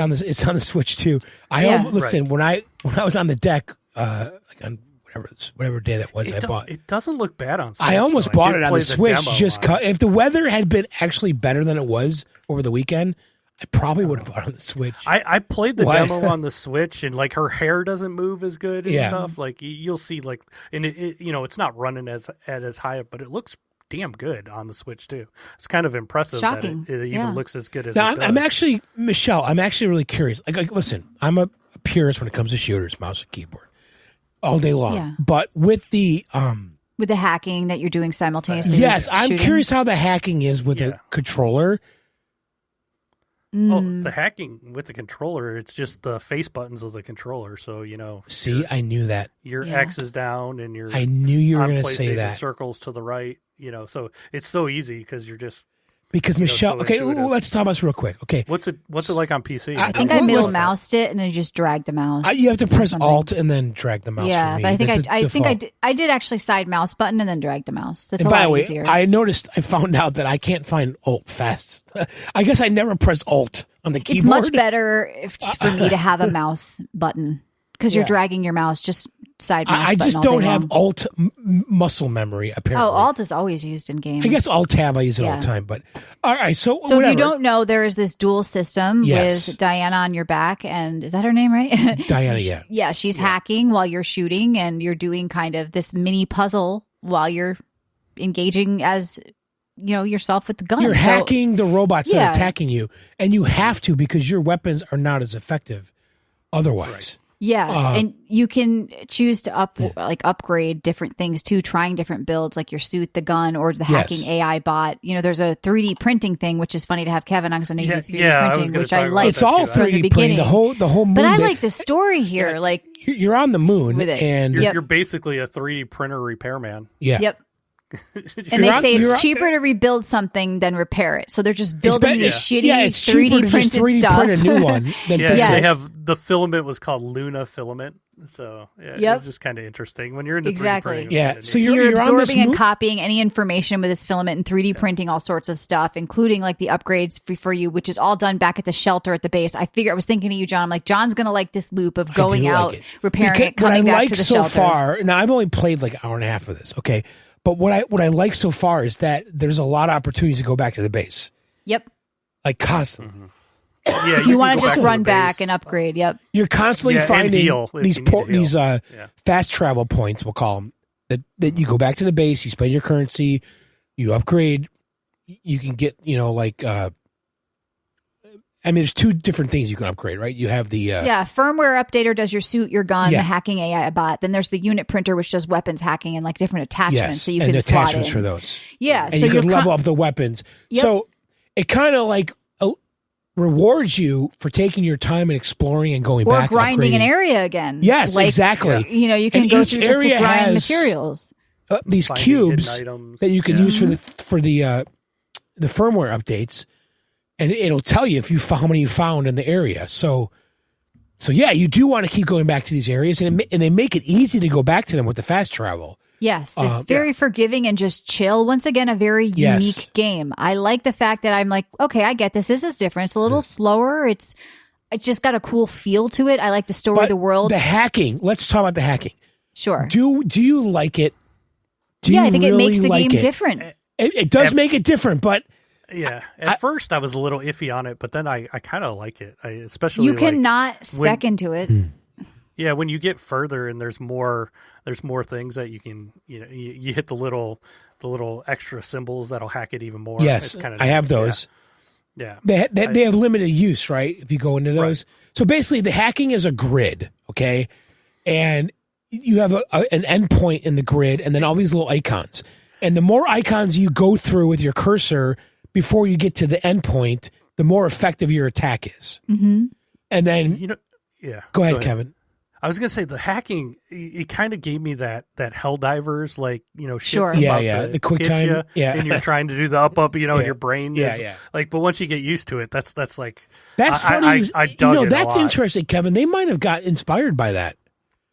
on the Switch too. Listen, when I was on the deck, like on whatever day that was, I bought. It doesn't look bad on Switch. I almost bought it on the Switch if the weather had been actually better than it was over the weekend, I probably would have bought it on the Switch. I played the demo on the Switch, and like her hair doesn't move as good and stuff. Like you'll see, like, and it's not running as high, but it looks damn good on the Switch too. It's kind of impressive that it even looks as good as now, it does. I'm actually, Michelle, really curious. Like listen, I'm a purist when it comes to shooters, mouse and keyboard, all day long. Yeah. But with the hacking that you're doing simultaneously. Yes, I'm curious how the hacking is with a controller. Oh, the hacking with the controller, it's just the face buttons of the controller. So, See, I knew that. Your X is down and your I knew you were going to say that. Circles to the right, so it's so easy because you're just. Because Michelle, let's talk about this real quick. Okay, what's it like on PC? I think I middle moused it and I just dragged the mouse. You have to press Alt and then drag the mouse. Yeah, for me. but I think I did actually side mouse button and then drag the mouse. That's a lot easier. I found out that I can't find Alt fast. I guess I never press Alt on the keyboard. It's much better for me to have a mouse button because you're dragging your mouse just side mouse. I just don't have Alt muscle memory, apparently. Oh, Alt is always used in games. I guess Alt Tab I use it all the time, but all right. So if you don't know, there is this dual system with Diana on your back, and is that her name, right? Diana, yeah. Yeah, she's hacking while you're shooting, and you're doing kind of this mini puzzle while you're engaging as yourself with the gun. You're hacking the robots that are attacking you, and you have to because your weapons are not as effective otherwise. Right. Yeah, and you can choose to upgrade different things too, trying different builds like your suit, the gun, or the hacking AI bot. There's a 3D printing thing, which is funny to have Kevin on because I know you do 3D printing, which I like. It's all 3D printing. The whole moon. But I like the story here. Like you're on the moon, with it. And you're basically a 3D printer repairman. Yeah. Yep. And they say it's cheaper to rebuild something than repair it. So they're just building these shitty it's 3D cheaper to printed just 3D stuff. print a new one than fix it. They have the filament was called Luna filament. So it's just kind of interesting when you're into 3D printing. Yeah, so you're absorbing and copying any information with this filament and 3D printing all sorts of stuff, including like the upgrades for you, which is all done back at the shelter at the base. I was thinking of you, John. I'm like, John's going to like this loop of going out, repairing it, coming back to the shelter. So far, now I've only played like an hour and a half of this, okay? But what I like so far is that there's a lot of opportunities to go back to the base. Yep. Like constantly. Mm-hmm. Yeah, if you want to just run back and upgrade, yep. You're constantly finding these fast travel points, we'll call them, that you go back to the base, you spend your currency, you upgrade, you can get, there's two different things you can upgrade, right? You have the... firmware updater does your suit, your gun, the hacking AI bot. Then there's the unit printer, which does weapons hacking and like different attachments. So you can slot attachments in. for those. Yeah. And so you can level up the weapons. Yep. So it kind of like rewards you for taking your time and exploring and going back. Or grinding an area again. Yes, exactly. You can go through just to grind materials. These cubes that you can use for the firmware updates. And it'll tell you how many you found in the area. So yeah, you do want to keep going back to these areas, and they make it easy to go back to them with the fast travel. Yes, it's very forgiving and just chill. Once again, a very unique game. I like the fact that I'm like, okay, I get this. This is different. It's a little slower. It's just got a cool feel to it. I like the story of the world. The hacking. Let's talk about the hacking. Sure. Do you like it? I think it makes the game different. It does make it different, but... Yeah, at first I was a little iffy on it, but then I kind of like it. Especially you cannot spec into it. Yeah, when you get further and there's more things that you can you hit the little extra symbols that'll hack it even more. Yes, I have those. Yeah, they have limited use, right? If you go into those, so basically the hacking is a grid, okay, and you have an endpoint in the grid, and then all these little icons, and the more icons you go through with your cursor before you get to the end point, the more effective your attack is. Mm-hmm. And then, go ahead, Kevin. I was going to say the hacking, it kind of gave me that Helldivers, sure. The quick time. And you're trying to do the up, your brain. But once you get used to it, that's funny. I dug it that's a lot. Interesting, Kevin. They might have got inspired by that.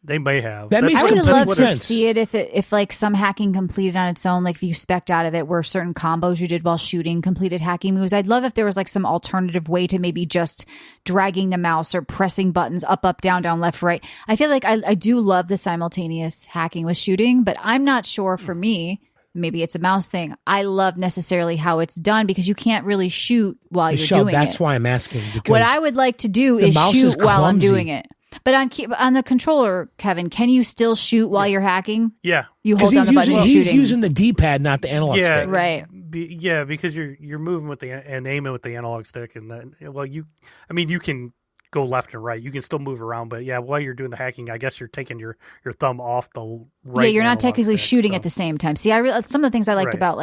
They may have. That makes I would complete love sense. to see it if like some hacking completed on its own, like if you spec'd out of it where certain combos you did while shooting completed hacking moves. I'd love if there was like some alternative way to maybe just dragging the mouse or pressing buttons up, down, left, right. I feel like I do love the simultaneous hacking with shooting, but I'm not sure for me. Maybe it's a mouse thing. I love necessarily how it's done because you can't really shoot while you're doing it. That's why I'm asking. Because what I would like to do is shoot while I'm doing it. But on the controller, Kevin, can you still shoot while you're hacking? Yeah, you hold down the button. He's using the D-pad, not the analog stick. Right. Because you're moving with and aiming with the analog stick, and then you can go left and right. You can still move around, but while you're doing the hacking, I guess you're taking your thumb off the right. Yeah, you're not technically stick, shooting at the same time. See, some of the things I liked about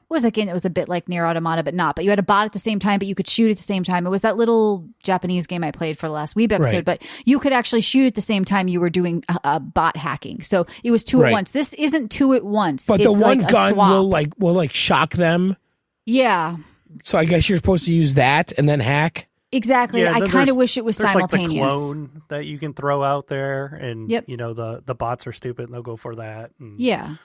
what was that game that was a bit like Nier Automata, but not. But you had a bot at the same time, but you could shoot at the same time. It was that little Japanese game I played for the last Weeb episode, but you could actually shoot at the same time you were doing bot hacking. So it was two at once. This isn't two at once. But it's the one like gun will shock them. Yeah. So I guess you're supposed to use that and then hack. Exactly. Yeah, I kind of wish it was simultaneous. Like the clone that you can throw out there, and the bots are stupid and they'll go for that. And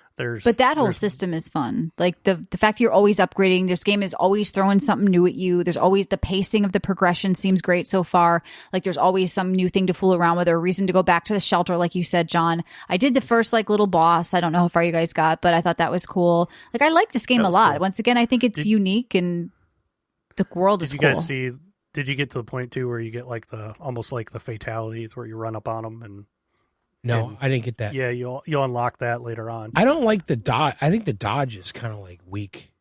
but that whole system is fun. Like the fact you're always upgrading. This game is always throwing something new at you. There's always the pacing of the progression seems great so far. Like there's always some new thing to fool around with or a reason to go back to the shelter, like you said, John. I did the first little boss. I don't know how far you guys got, but I thought that was cool. Like I like this game a lot. Cool. Once again, I think it's unique and the world is cool. Did you guys see? Did you get to the point too where you get almost like the fatalities where you run up on them and? No, I didn't get that. Yeah, you'll unlock that later on. I don't like the dodge. I think the dodge is kind of weak.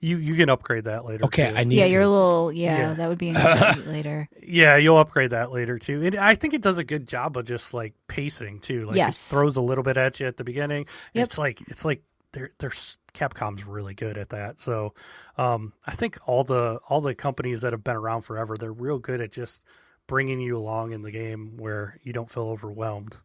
You can upgrade that later. Okay, too. I need Yeah, to. you're a little. Yeah. Yeah, that would be interesting later. Yeah, you'll upgrade that later too. And I think it does a good job of just like pacing too. Like Yes. it throws a little bit at you at the beginning. Yep. It's like they're Capcom's really good at that. So I think all the companies that have been around forever, they're real good at just bringing you along in the game where you don't feel overwhelmed.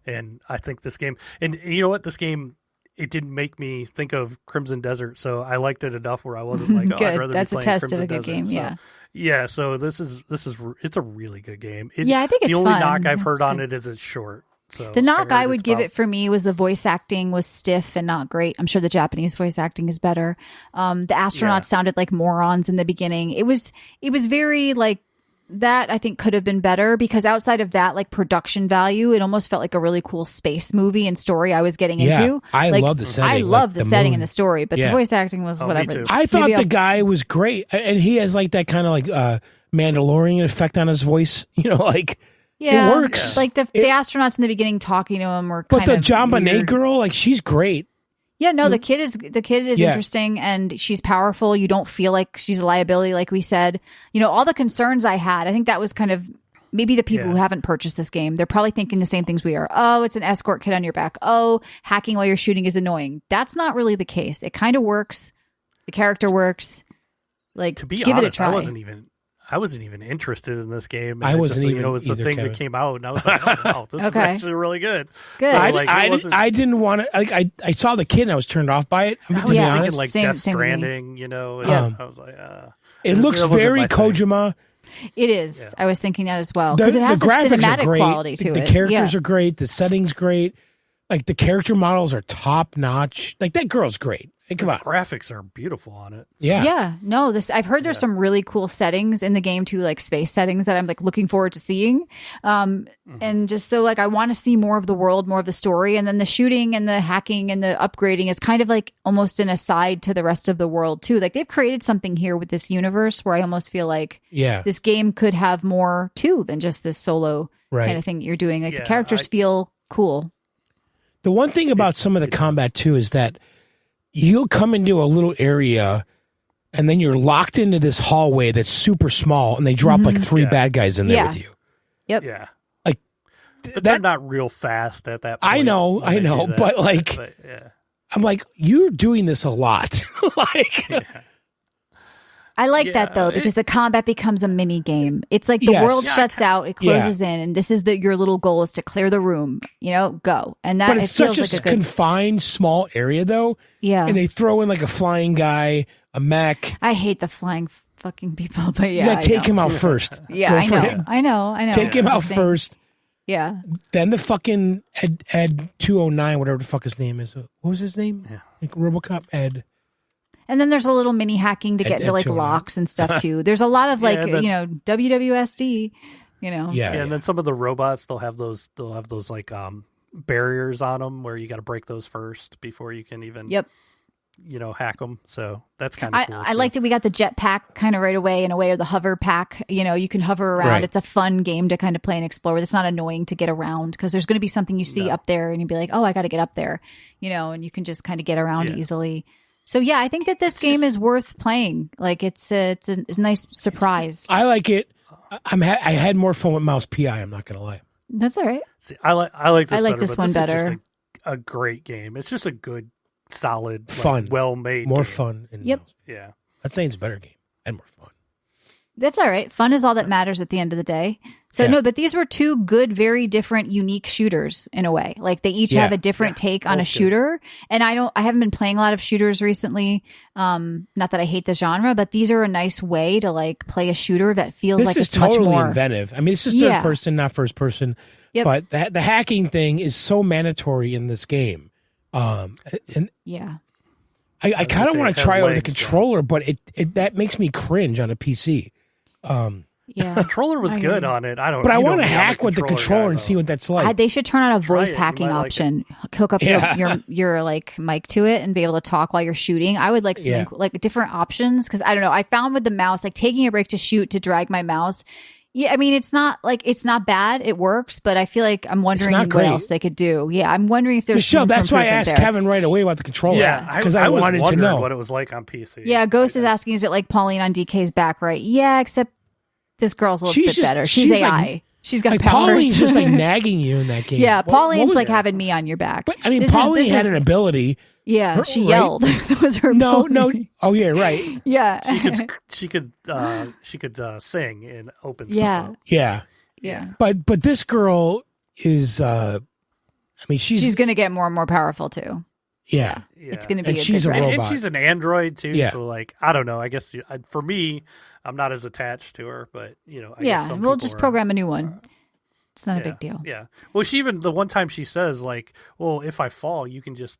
And I think this game, and you know what, this game, it didn't make me think of Crimson Desert, so I liked it enough where I wasn't like, oh, Good. I'd rather That's be a playing test Crimson of a good Desert. game. So, Yeah. yeah. So this is it's a really good game. Yeah, I think it's the only fun. knock I've heard It's on good. it is it's short. So The knock heard I would it's give about- it for me was the voice acting was stiff and not great. I'm sure the Japanese voice acting is better. The astronauts Yeah. sounded like morons in the beginning. It was very like that. I think could have been better because outside of that, like production value, it almost felt like a really cool space movie and story I was getting Yeah, into. I Like, love the setting. I like love the setting moon. and the story, but Yeah. the voice acting was Oh, me whatever. too. I thought Maybe the I'll- guy was great, and he has like that kind of like Mandalorian effect on his voice. You know, like Yeah, it works. Like the astronauts in the beginning talking to him were But kind the of John Bonet weird. girl, like she's great. Yeah, no, the kid is Yeah. interesting and she's powerful. You don't feel like she's a liability, like we said. You know, all the concerns I had, I think that was kind of maybe the people Yeah. who haven't purchased this game. They're probably thinking the same things we are. Oh, it's an escort kit on your back. Oh, hacking while you're shooting is annoying. That's not really the case. It kind of works. The character works. Like, To be give honest, it a try. I wasn't even interested in this game. I it wasn't just, even it was the either, thing Kevin. that came out, and I was like, oh, wow, this is Okay. actually really good. Good. So, I- like, it I wasn't- didn't want to. Like, I saw the kid and I was turned off by it. I'm I just was being thinking honest. like Same- Death same with me. Stranding, you know. And Yeah. I was like, it looks wasn't very my thing. Kojima. It is. Yeah. I was thinking that as well. The, Because it has the the, graphics cinematic are great. quality to the it. characters Yeah. are great. The setting's great. Like the character models are top notch. Like that girl's great. Hey, come on. graphics are beautiful on it. Yeah. Yeah, no, this I've heard there's some really cool settings in the game too, like space settings that I'm like looking forward to seeing. And just so like I want to see more of the world, more of the story, and then the shooting and the hacking and the upgrading is kind of like almost an aside to the rest of the world too. Like they've created something here with this universe where I almost feel like Yeah. this game could have more too than just this solo Right. kind of thing that you're doing. Like the Yeah, characters feel cool. The one thing about some of the combat too is that you'll come into a little area and then you're locked into this hallway that's super small and they drop like 3 Yeah. bad guys in there Yeah. with you. Yep. Yeah. Like But they're that, not real fast at that point. I know, when they do that. but like But, yeah. I'm like, you're doing this a lot. like I like Yeah, that though because the combat becomes a mini game. It's like the Yes. world Yeah, shuts out, it yeah. closes in, and this is your little goal is to clear the room. You know, go and that but it it's feels such a like a good confined small area though. yeah. And they throw in like a flying guy, a mech. I hate the flying fucking people, but yeah, You gotta take I know. him out first. Yeah, Go I for know, him. I know, I know. Take him I'm out saying- first. Yeah, Then the fucking Ed 209, whatever the fuck his name is. What was his name? Yeah. Like RoboCop Ed. and then there's a little mini hacking to get into like Joanna. locks and stuff too. There's a lot of like and then- WWSD. You know, Yeah. Yeah, and then some of the robots they'll have those like barriers on them where you got to break those first before you can even Yep. hack them. So that's kind of cool. I too. liked it. We got the jetpack kind of right away in a way, or the hover pack. You know, you can hover around. Right. It's a fun game to kind of play and explore. It's not annoying to get around because there's going to be something you see up there and you'd be like, oh, I got to get up there, and you can just kind of get around Yeah. easily. So yeah, I think that this game is worth playing. Like it's a nice surprise. I like it. I had more fun with Mouse PI. I'm not gonna lie. That's all right. See, I like this. I like better, this but one is just better. a great game. It's just a good, solid, Fun. well made, More game. fun. In Yep. Mouse. Yeah. I'd say it's a better game and more fun. That's all right. Fun is all that matters at the end of the day. So Yeah. no, but these were two good, very different, unique shooters in a way. Like they each Yeah. have a different take on a both good. shooter. And I haven't been playing a lot of shooters recently. Not that I hate the genre, but these are a nice way to like play a shooter that feels This like is it's much totally more. inventive. I mean, it's just third Yeah. person, not first person. Yep. But the hacking thing is so mandatory in this game. And Yeah. I kind of say want it to has try it with a legs, controller, but it that makes me cringe on a PC. Yeah. Controller was I hear good you. on it. I don't. But I you know want to me, I'm a hack with the controller guy, and see though. what that's like. They should turn on a voice it. You hacking might like it. option. Hook up Yeah. your like mic to it and be able to talk while you're shooting. I would like something Yeah. like different options because I don't know. I found with the mouse, like taking a break to shoot to drag my mouse, Yeah, I mean, it's not bad. It works, but I feel like I'm wondering what great. else they could do. Yeah, I'm wondering if there's Michelle. room for That's why I improvement asked there. Kevin right away about the controller. Yeah, because I was wanted to wondering know what it was like on PC. Yeah, Ghost is asking, is it like Pauline on DK's back, right? Yeah, except this girl's a little bit better. She's AI. Like, she's got like powers. Pauline's just like nagging you in that game. Yeah, What Pauline's was like it? having me on your back. But I mean, This Pauline is- had an ability. Yeah, she right? yelled. That was her. No, pony. no. Oh yeah, right. Yeah. she could sing and open Yeah. stuff up. Yeah, Yeah. but this girl is. I mean, She's going to get more and more powerful too. yeah. Yeah. It's going to be And a she's good a ride. robot. And she's an android too, Yeah. so like I don't know. I guess for me, I'm not as attached to her, but I guess Yeah, some we'll people just are. program a new one. It's not a Yeah, big deal. Yeah. Well, the one time she says like, "Well, if I fall, you can just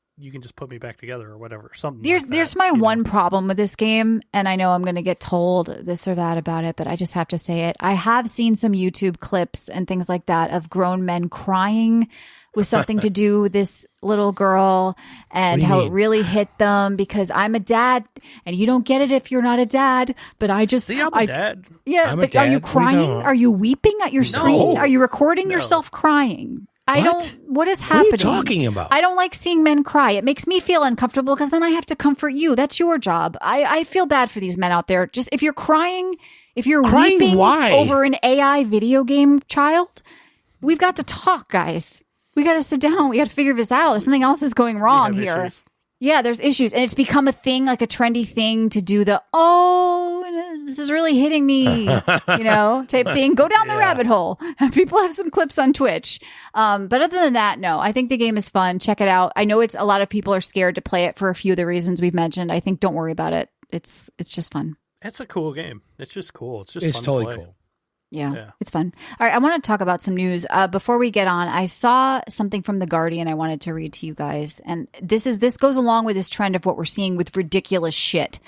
put me back together or whatever." Something. There's my one problem with this game, and I know I'm going to get told this or that about it, but I just have to say it. I have seen some YouTube clips and things like that of grown men crying with something to do with this little girl and What do you how mean? it really hit them because I'm a dad and you don't get it if you're not a dad, but I just See, I'm a dad. Yeah, I'm a but are you dad. What are you crying? talking about? Are you weeping at your screen? Are you recording No. yourself crying? I What? don't. What is What are happening? you talking about? I don't like seeing men cry. It makes me feel uncomfortable because then I have to comfort you. That's your job. I feel bad for these men out there. Just if you're crying, if you're Crying, weeping why? over an AI video game child, we've got to talk, guys. We got to sit down. We got to figure this out. Something else is going wrong have here. issues. Yeah, there's issues. And it's become a thing, like a trendy thing to do this is really hitting me, type thing. Go down the rabbit hole. People have some clips on Twitch. But other than that, no, I think the game is fun. Check it out. I know a lot of people are scared to play it for a few of the reasons we've mentioned. I think don't worry about it. It's just fun. It's a cool game. It's just cool. It's just It's fun totally to play. cool. Yeah, it's fun. All right, I want to talk about some news. Before we get on, I saw something from The Guardian I wanted to read to you guys. And this goes along with this trend of what we're seeing with ridiculous shit.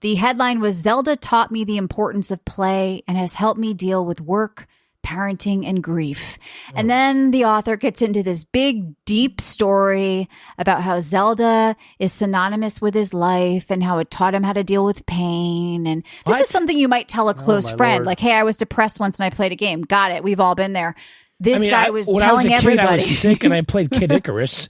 The headline was, Zelda taught me the importance of play and has helped me deal with work, parenting, and grief. And then the author gets into this big, deep story about how Zelda is synonymous with his life and how it taught him how to deal with pain. And this What? is something you might tell a close my friend, Lord. like, hey, I was depressed once and I played a game. Got it. We've all been there. This guy was when I was telling a kid, everybody. I was sick and I played Kid Icarus.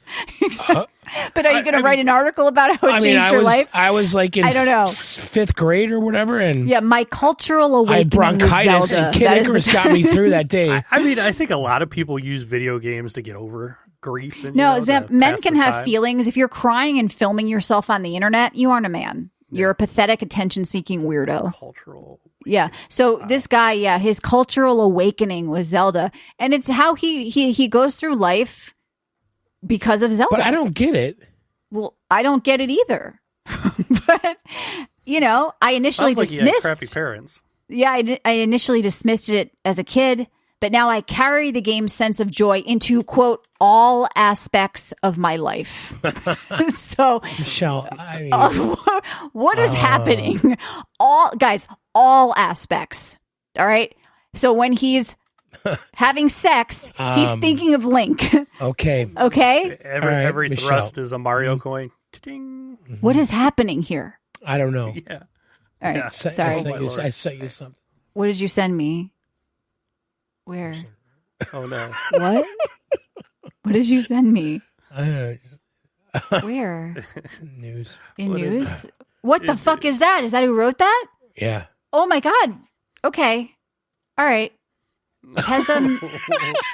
But are you going to write an article about how it changed your life? I was like in I don't know. fifth grade or whatever, and Yeah, my cultural I had awakening with bronchitis, Zelda. and Kid That is Icarus the- got me through that day. I mean, I think a lot of people use video games to get over grief. And, No, to Zem, men pass can the have time. feelings. If you're crying and filming yourself on the internet, you aren't a man. You're a pathetic, attention-seeking weirdo. Cultural. Yeah. So this guy, his cultural awakening was Zelda, and it's how he goes through life because of Zelda. But I don't get it. Well, I don't get it either. But I initially Sounds like you had dismissed. crappy parents. Yeah, I initially dismissed it as a kid, but now I carry the game's sense of joy into, quote, all aspects of my life. So Michelle, I mean, what is happening? All aspects. All right. So when he's having sex, he's thinking of Link. okay. Okay. Every, All right, every Michelle. thrust is a Mario coin. Ting. What is happening here? I don't know. Yeah. All right. Yeah. Sorry. I sent you something. What did you send me? Where? Oh no. What? What did you send me? Uh, Where? news. In What is news? What the fuck is that? Is that who wrote that? Yeah. Oh my god. Okay. All right. Has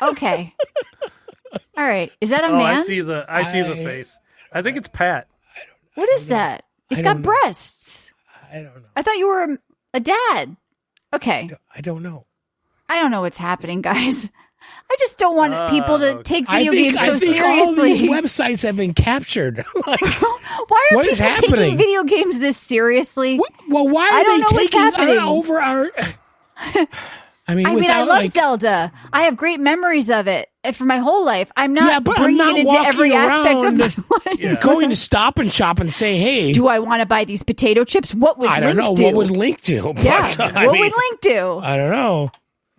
okay. All right. Is that a Oh, man? I see the face. I think it's Pat. What is that? It's I got don't know. breasts. I don't know. I thought you were a dad. Okay. I don't know. I don't know what's happening, guys. I just don't want people to okay. take video games so I think all these seriously. websites have been captured. Like, Why are What is people taking happening? video games this seriously? well, why I are don't they know what's taking happening. over our? I mean, I without, love like, Zelda. I have great memories of it for my whole life. I'm not Yeah, but I'm bringing not it into walking every aspect of around my life. Yeah. going to Stop and Shop and say, "Hey, Do I want to buy these potato chips? What would I don't Link know do? what would Link do." But, yeah, I what mean, would Link do? I don't know.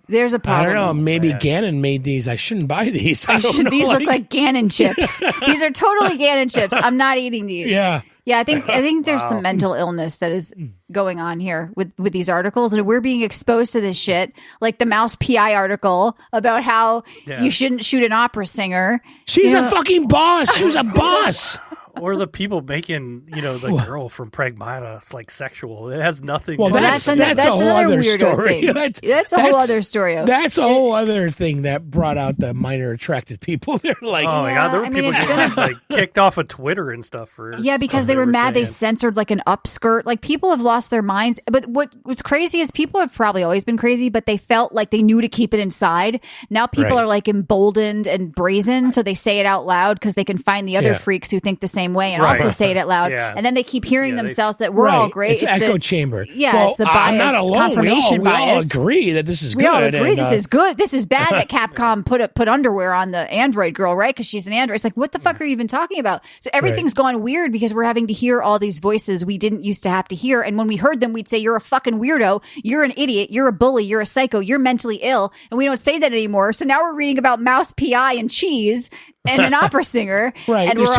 There's a I problem. don't know. Maybe Ganon made these. I shouldn't buy these. I don't know. These look like Ganon chips. These are totally Ganon chips. I'm not eating these. Yeah. Yeah, I think there's some mental illness that is going on here with these articles, and we're being exposed to this shit, like the Mouse PI article about how you shouldn't shoot an opera singer. She's a fucking boss. She was a boss. Or the people making, the girl from Pragmata, it's like sexual. It has nothing. Well, to do that's with a whole other story. That's a whole other story. That's a whole other thing that brought out the minor attracted people. They're like, oh my god, there were people getting kicked off of Twitter and stuff for because they were mad. They censored like an upskirt. Like people have lost their minds. But what was crazy is people have probably always been crazy, but they felt like they knew to keep it inside. Now people are like emboldened and brazen, so they say it out loud because they can find the other freaks who think the same way and also say it out loud. And then they keep hearing themselves that we're all great. It's echo chamber. Yeah, well, it's the bias, I'm not alone. confirmation we all bias. agree that this is good. We all agree this is good. This is bad that Capcom put underwear on the Android girl, right? Because she's an Android. It's like, what the fuck are you even talking about? So everything's gone weird because we're having to hear all these voices we didn't used to have to hear. And when we heard them, we'd say, you're a fucking weirdo. You're an idiot. You're a bully. You're a psycho. You're mentally ill. And we don't say that anymore. So now we're reading about Mouse PI and cheese and an opera singer. Right. And there's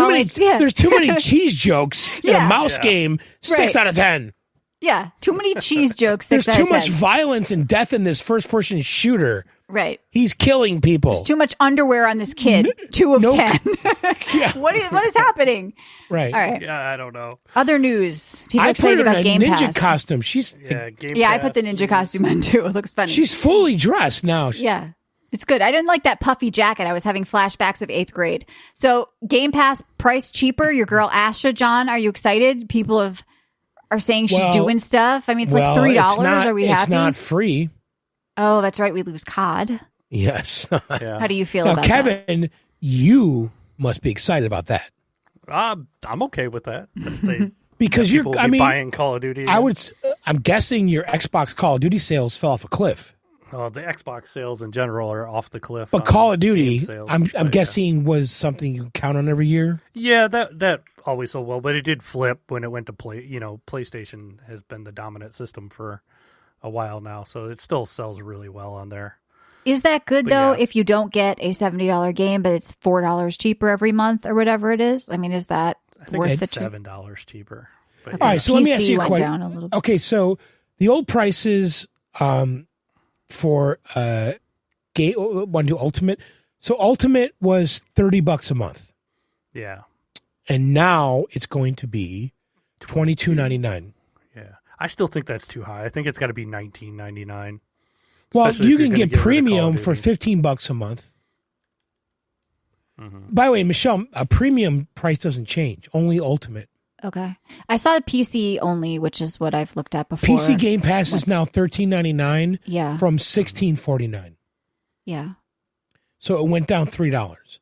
too many cheese jokes in a mouse game. 6 out of 10. Yeah. Too many cheese jokes. There's too much violence and death in this first person shooter. Right. He's killing people. There's too much underwear on this kid. 2 of 10. What is happening? Right. All right. Yeah, I don't know. Other news. People I are excited put her about in Game a ninja Pass. costume. She's Game I Pass put the ninja costume on too. It looks funny. She's fully dressed now. Yeah. It's good. I didn't like that puffy jacket. I was having flashbacks of 8th grade. So Game Pass price cheaper. Your girl Asha, John, are you excited? People are saying she's doing stuff. I mean, it's like $3. Are we happy? It's not free. Oh, that's right. We lose COD. Yes. How do you feel now, about Kevin, that? you must be excited about that. I'm okay with that. Because you're buying Call of Duty. I'm guessing your Xbox Call of Duty sales fell off a cliff. Oh, the Xbox sales in general are off the cliff. But Call of Duty, sales, I'm guessing was something you count on every year. Yeah, that always sold well, but it did flip when it went to play. PlayStation has been the dominant system for a while now, so it still sells really well on there. Is that good though? If you don't get a $70 game, but it's $4 cheaper every month or whatever it is? I mean, is that worth it's it? $7 cheaper. But all right, so let me ask you a question. Down a little bit. Okay, so the old prices for game one to Ultimate. So Ultimate was $30 a month. Yeah, and now it's going to be $22.99. Yeah, I still think that's too high. I think it's got to be $19.99. Well, you can get premium for $15 a month. Mm-hmm. By the way, Michelle, a premium price doesn't change. Only Ultimate. Okay. I saw the PC only, which is what I've looked at before. PC Game Pass is now $13.99 from $16.49. Yeah. So it went down $3.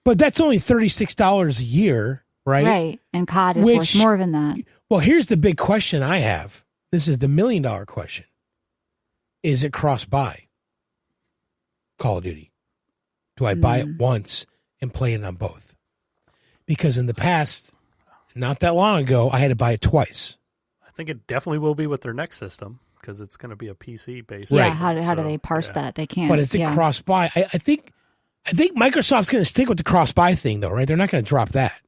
But that's only $36 a year, right? Right. And COD is worth more than that. Well, here's the big question I have. This is the $1 million question. Is it cross-buy? Call of Duty. Do I buy it once and play it on both? Because in the past, not that long ago, I had to buy it twice. I think it definitely will be with their next system because it's going to be a PC-based. Yeah, system, how do they parse that? They can't. But is it cross-buy? I think Microsoft's going to stick with the cross-buy thing, though, right? They're not going to drop that.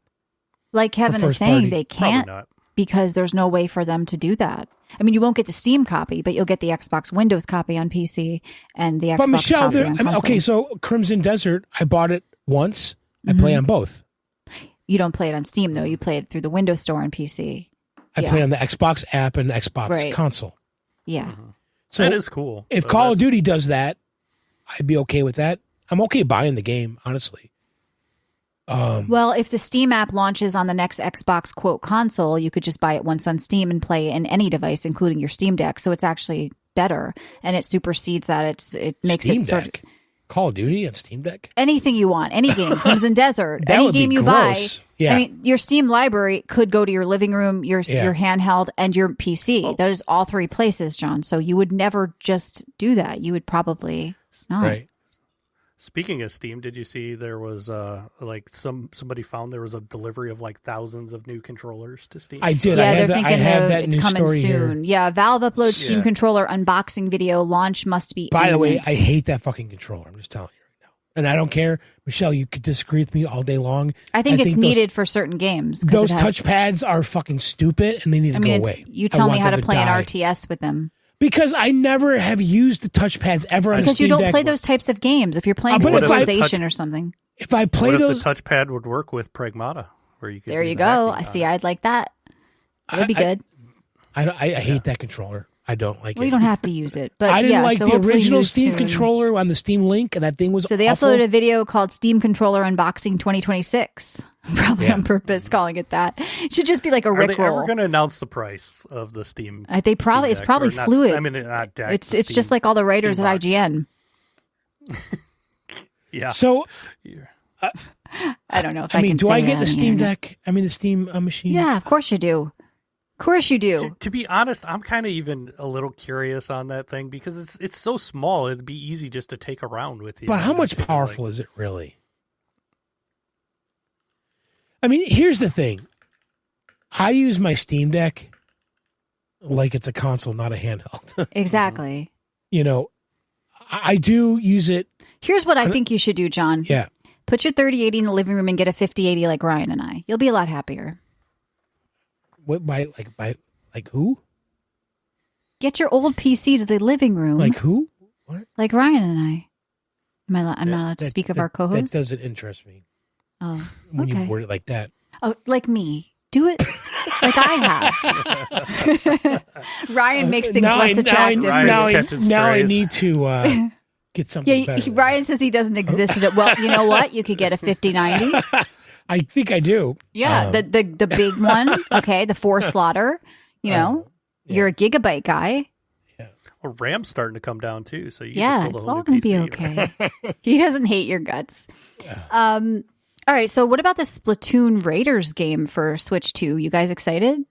Like Kevin is saying, they can't not. Because there's no way for them to do that. I mean, you won't get the Steam copy, but you'll get the Xbox Windows copy on PC and the Xbox But Michelle, copy on console. okay, so Crimson Desert, I bought it once. I play on both. You don't play it on Steam, though. You play it through the Windows Store on PC. I play on the Xbox app and Xbox console. Yeah. Mm-hmm. So that is cool. If Call of Duty does that, I'd be okay with that. I'm okay buying the game, honestly. Well, if the Steam app launches on the next Xbox quote console, you could just buy it once on Steam and play in any device, including your Steam Deck. So it's actually better, and it supersedes that. It makes Steam it sort of Call of Duty on Steam Deck. Anything you want, any game, Crimson Desert, That any would be game you gross. buy. Yeah. I mean, your Steam library could go to your living room, your handheld, and your PC. Those all three places, John. So you would never just do that. You would probably not. Right. Speaking of Steam, did you see there was somebody found there was a delivery of like thousands of new controllers to Steam? I did. Yeah, I they're have thinking that it's news coming story soon. here. Yeah, Valve uploads Steam controller unboxing video. Launch must be By the way, imminent. I hate that fucking controller. I'm just telling you right And I don't care. Michelle, you could disagree with me all day long. I think it's needed for certain games. Those touchpads are fucking stupid and they need to go away. You tell me how to play an RTS with them. Because I never have used the touchpads ever on the Steam Deck. Because you don't play those types of games. If you're playing Civilization or something. If I play those... What if the touchpad would work with Pragmata? Where you could there you go. I see. I'd like that. That'd be good. I hate that controller. I don't like it. Well, you don't have to use it. But I didn't like the original Steam controller on the Steam Link, and that thing was So they awful. uploaded a video called Steam Controller Unboxing 2026. Probably on purpose calling it that. It should just be like a Rickroll. Are they ever going to announce the price of the Steam? It's probably fluid. Not deck. It's just like all the writers at IGN. Yeah. So... I don't know if I can do say I get that the Steam here. Deck? I mean, the Steam machine? Yeah, of course you do. Of course you do. To be honest, I'm kind of even a little curious on that thing because it's so small. It'd be easy just to take around with you. But how much powerful is it really? I mean, here's the thing. I use my Steam Deck like it's a console, not a handheld. Exactly. You know, I do use it. Here's what I think you should do, John. Yeah. Put your 3080 in the living room and get a 5080 like Ryan and I. You'll be a lot happier. What by who? Get your old PC to the living room. Like who? What? Like Ryan and I. I'm not allowed to speak of our co-host? That doesn't interest me. Oh, when you word it like that. Oh, like me. Do it like I have. Ryan makes things less attractive. Now I need to get something better. Ryan says he doesn't exist. Well, you know what? You could get a 5090. I think I do. Yeah, the big one. Okay, the 4 slaughter. You know, you're a gigabyte guy. Yeah. Well, RAM's starting to come down too, so you it's all going to be okay. He doesn't hate your guts. All right, so what about the Splatoon Raiders game for Switch 2? You guys excited?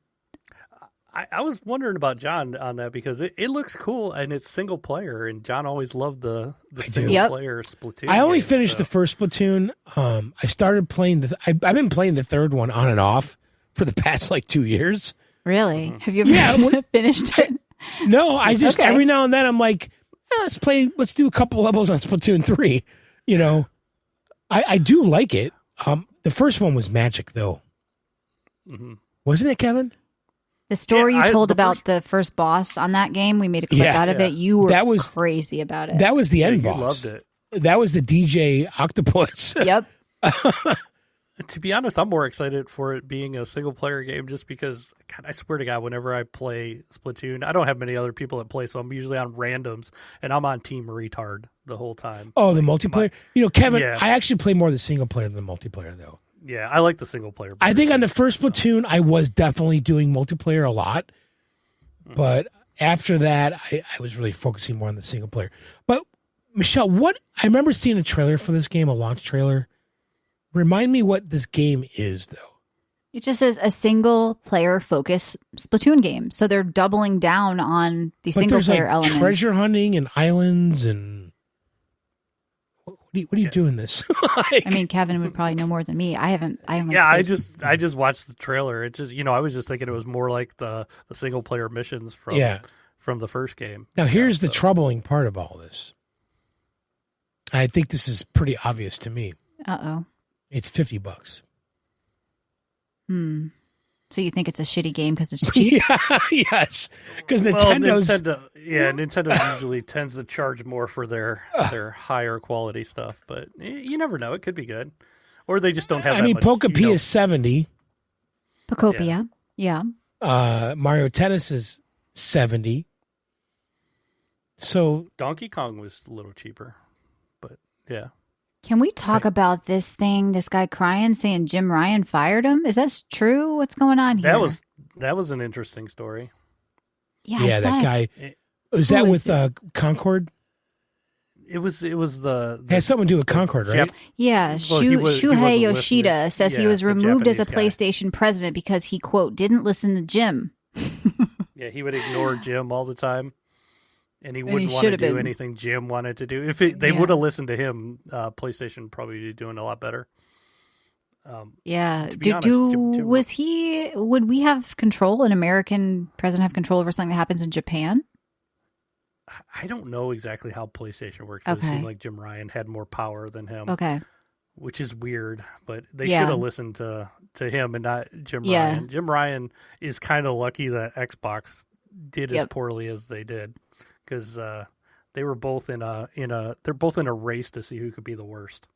I was wondering about John on that because it looks cool and it's single player, and John always loved the single player Splatoon. I only finished the first Splatoon. I started playing I've been playing the third one on and off for the past 2 years. Really? Have you ever finished it? No, I just every now and then I'm like, let's do a couple levels on Splatoon 3. You know, I do like it. The first one was magic though, wasn't it, Kevin? The story you told about the first boss on that game, we made a clip out of it. You were crazy about it. That was the end boss. You loved it. That was the DJ Octopus. Yep. To be honest, I'm more excited for it being a single player game just because, God, I swear to God, whenever I play Splatoon, I don't have many other people that play, so I'm usually on randoms, and I'm on Team Retard the whole time. Oh, the multiplayer? Kevin, I actually play more the single player than the multiplayer, though. Yeah, I like the single player. I think on the first Splatoon, I was definitely doing multiplayer a lot. But after that, I was really focusing more on the single player. But, Michelle, I remember seeing a trailer for this game, a launch trailer. Remind me what this game is, though. It just says a single player focused Splatoon game. So they're doubling down on the single player elements. Treasure hunting and islands and... What are you doing this? I mean, Kevin would probably know more than me. I just watched the trailer. It just, I was just thinking it was more like the single player missions from the first game. Now, here's the troubling part of all this. I think this is pretty obvious to me. Uh-oh. It's $50. So you think it's a shitty game because it's cheap? Yes, because Nintendo usually tends to charge more for their higher quality stuff, but you never know. It could be good, or they just don't have. Pokepi is $70. Pokopia, yeah. Mario Tennis is $70. So Donkey Kong was a little cheaper, but yeah. Can we talk about this guy crying, saying Jim Ryan fired him? Is that true? What's going on here? That was an interesting story. Yeah, that guy. Was that with Concord? It was the it has something to do with Concord, right? Yeah, Shuhei Yoshida says he was removed as a PlayStation president because he, quote, didn't listen to Jim. Yeah, he would ignore Jim all the time. And he wouldn't want to do anything Jim wanted to do. If they would have listened to him, PlayStation would probably be doing a lot better. Would we have control, an American president have control over something that happens in Japan? I don't know exactly how PlayStation works. But It seemed like Jim Ryan had more power than him. Okay. Which is weird, but they should have listened to him and not Jim Ryan. Jim Ryan is kind of lucky that Xbox did as poorly as they did, because they were both they're both in a race to see who could be the worst.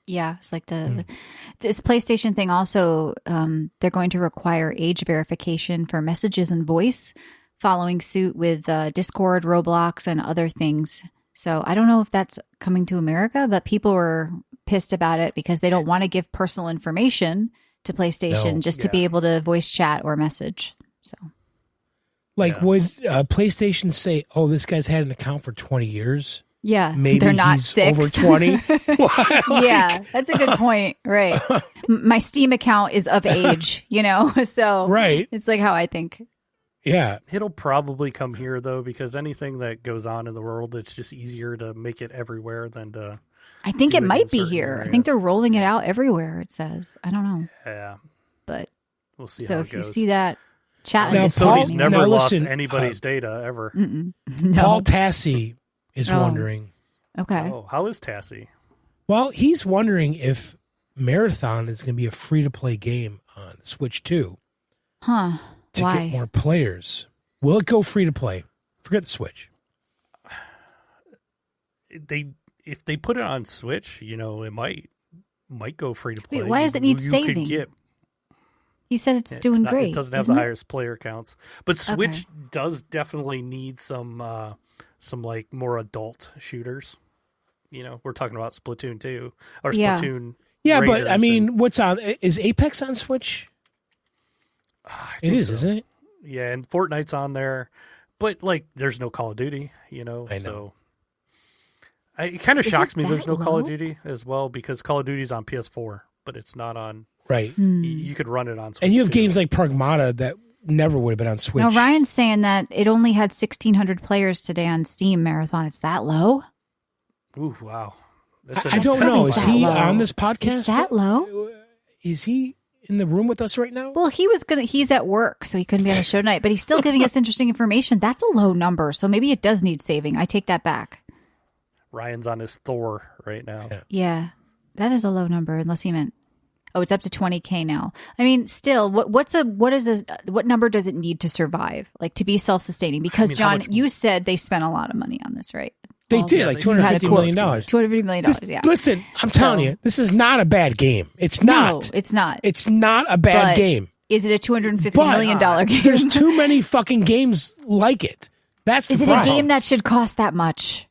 Yeah, it's like this PlayStation thing. Also, they're going to require age verification for messages and voice, following suit with Discord, Roblox, and other things. So I don't know if that's coming to America, but people were pissed about it because they don't want to give personal information to PlayStation just to be able to voice chat or message. So, would PlayStation say, "Oh, this guy's had an account for 20 years"? Yeah, maybe they're not he's 6. over 20. Yeah, that's a good point. Right, my Steam account is of age, so right. It's like how I think. Yeah. It'll probably come here, though, because anything that goes on in the world, it's just easier to make it everywhere than to... I think it might be here. Areas. I think they're rolling it out everywhere, it says. I don't know. Yeah. But we'll see so how if it goes. you see that, chat now, on Sony's never lost anybody's data, ever. No. Paul Tassi is wondering. Okay. Oh, how is Tassi? Well, he's wondering if Marathon is going to be a free-to-play game on Switch 2. Huh. To get more players. Will it go free to play? Forget the Switch. If they put it on Switch, it might go free to play. Wait, why does it need saving? He said it's doing great. It doesn't have the highest player counts, but Switch does definitely need some like more adult shooters. We're talking about Splatoon 2 or Splatoon. Yeah, but I mean, what's on? Is Apex on Switch? It is, isn't it? Yeah, and Fortnite's on there, but there's no Call of Duty, I know. So it kind of shocks me there's no Call of Duty as well, because Call of Duty's on PS4, but it's not on. Right. You could run it on Switch. And you have games like Pragmata that never would have been on Switch. Now, Ryan's saying that it only had 1,600 players today on Steam Marathon. It's that low? Ooh, wow. I don't know. Is he on this podcast? Is that low? Is he in the room with us right now? Well, he's at work, so he couldn't be on the show tonight, but he's still giving us interesting information. That's a low number, so maybe it does need saving. I take that back. Ryan's on his Thor right now. Yeah, that is a low number, unless he meant, it's up to 20K now. I mean, still, what number does it need to survive, to be self-sustaining? Because, John, you said they spent a lot of money on this, right? They did, $250 million. $250 million, yeah. Listen, I'm telling you, this is not a bad game. It's not. No, it's not. It's not a bad game. Is it a $250 million game? There's too many fucking games like it. That's the problem. Is it a game that should cost that much?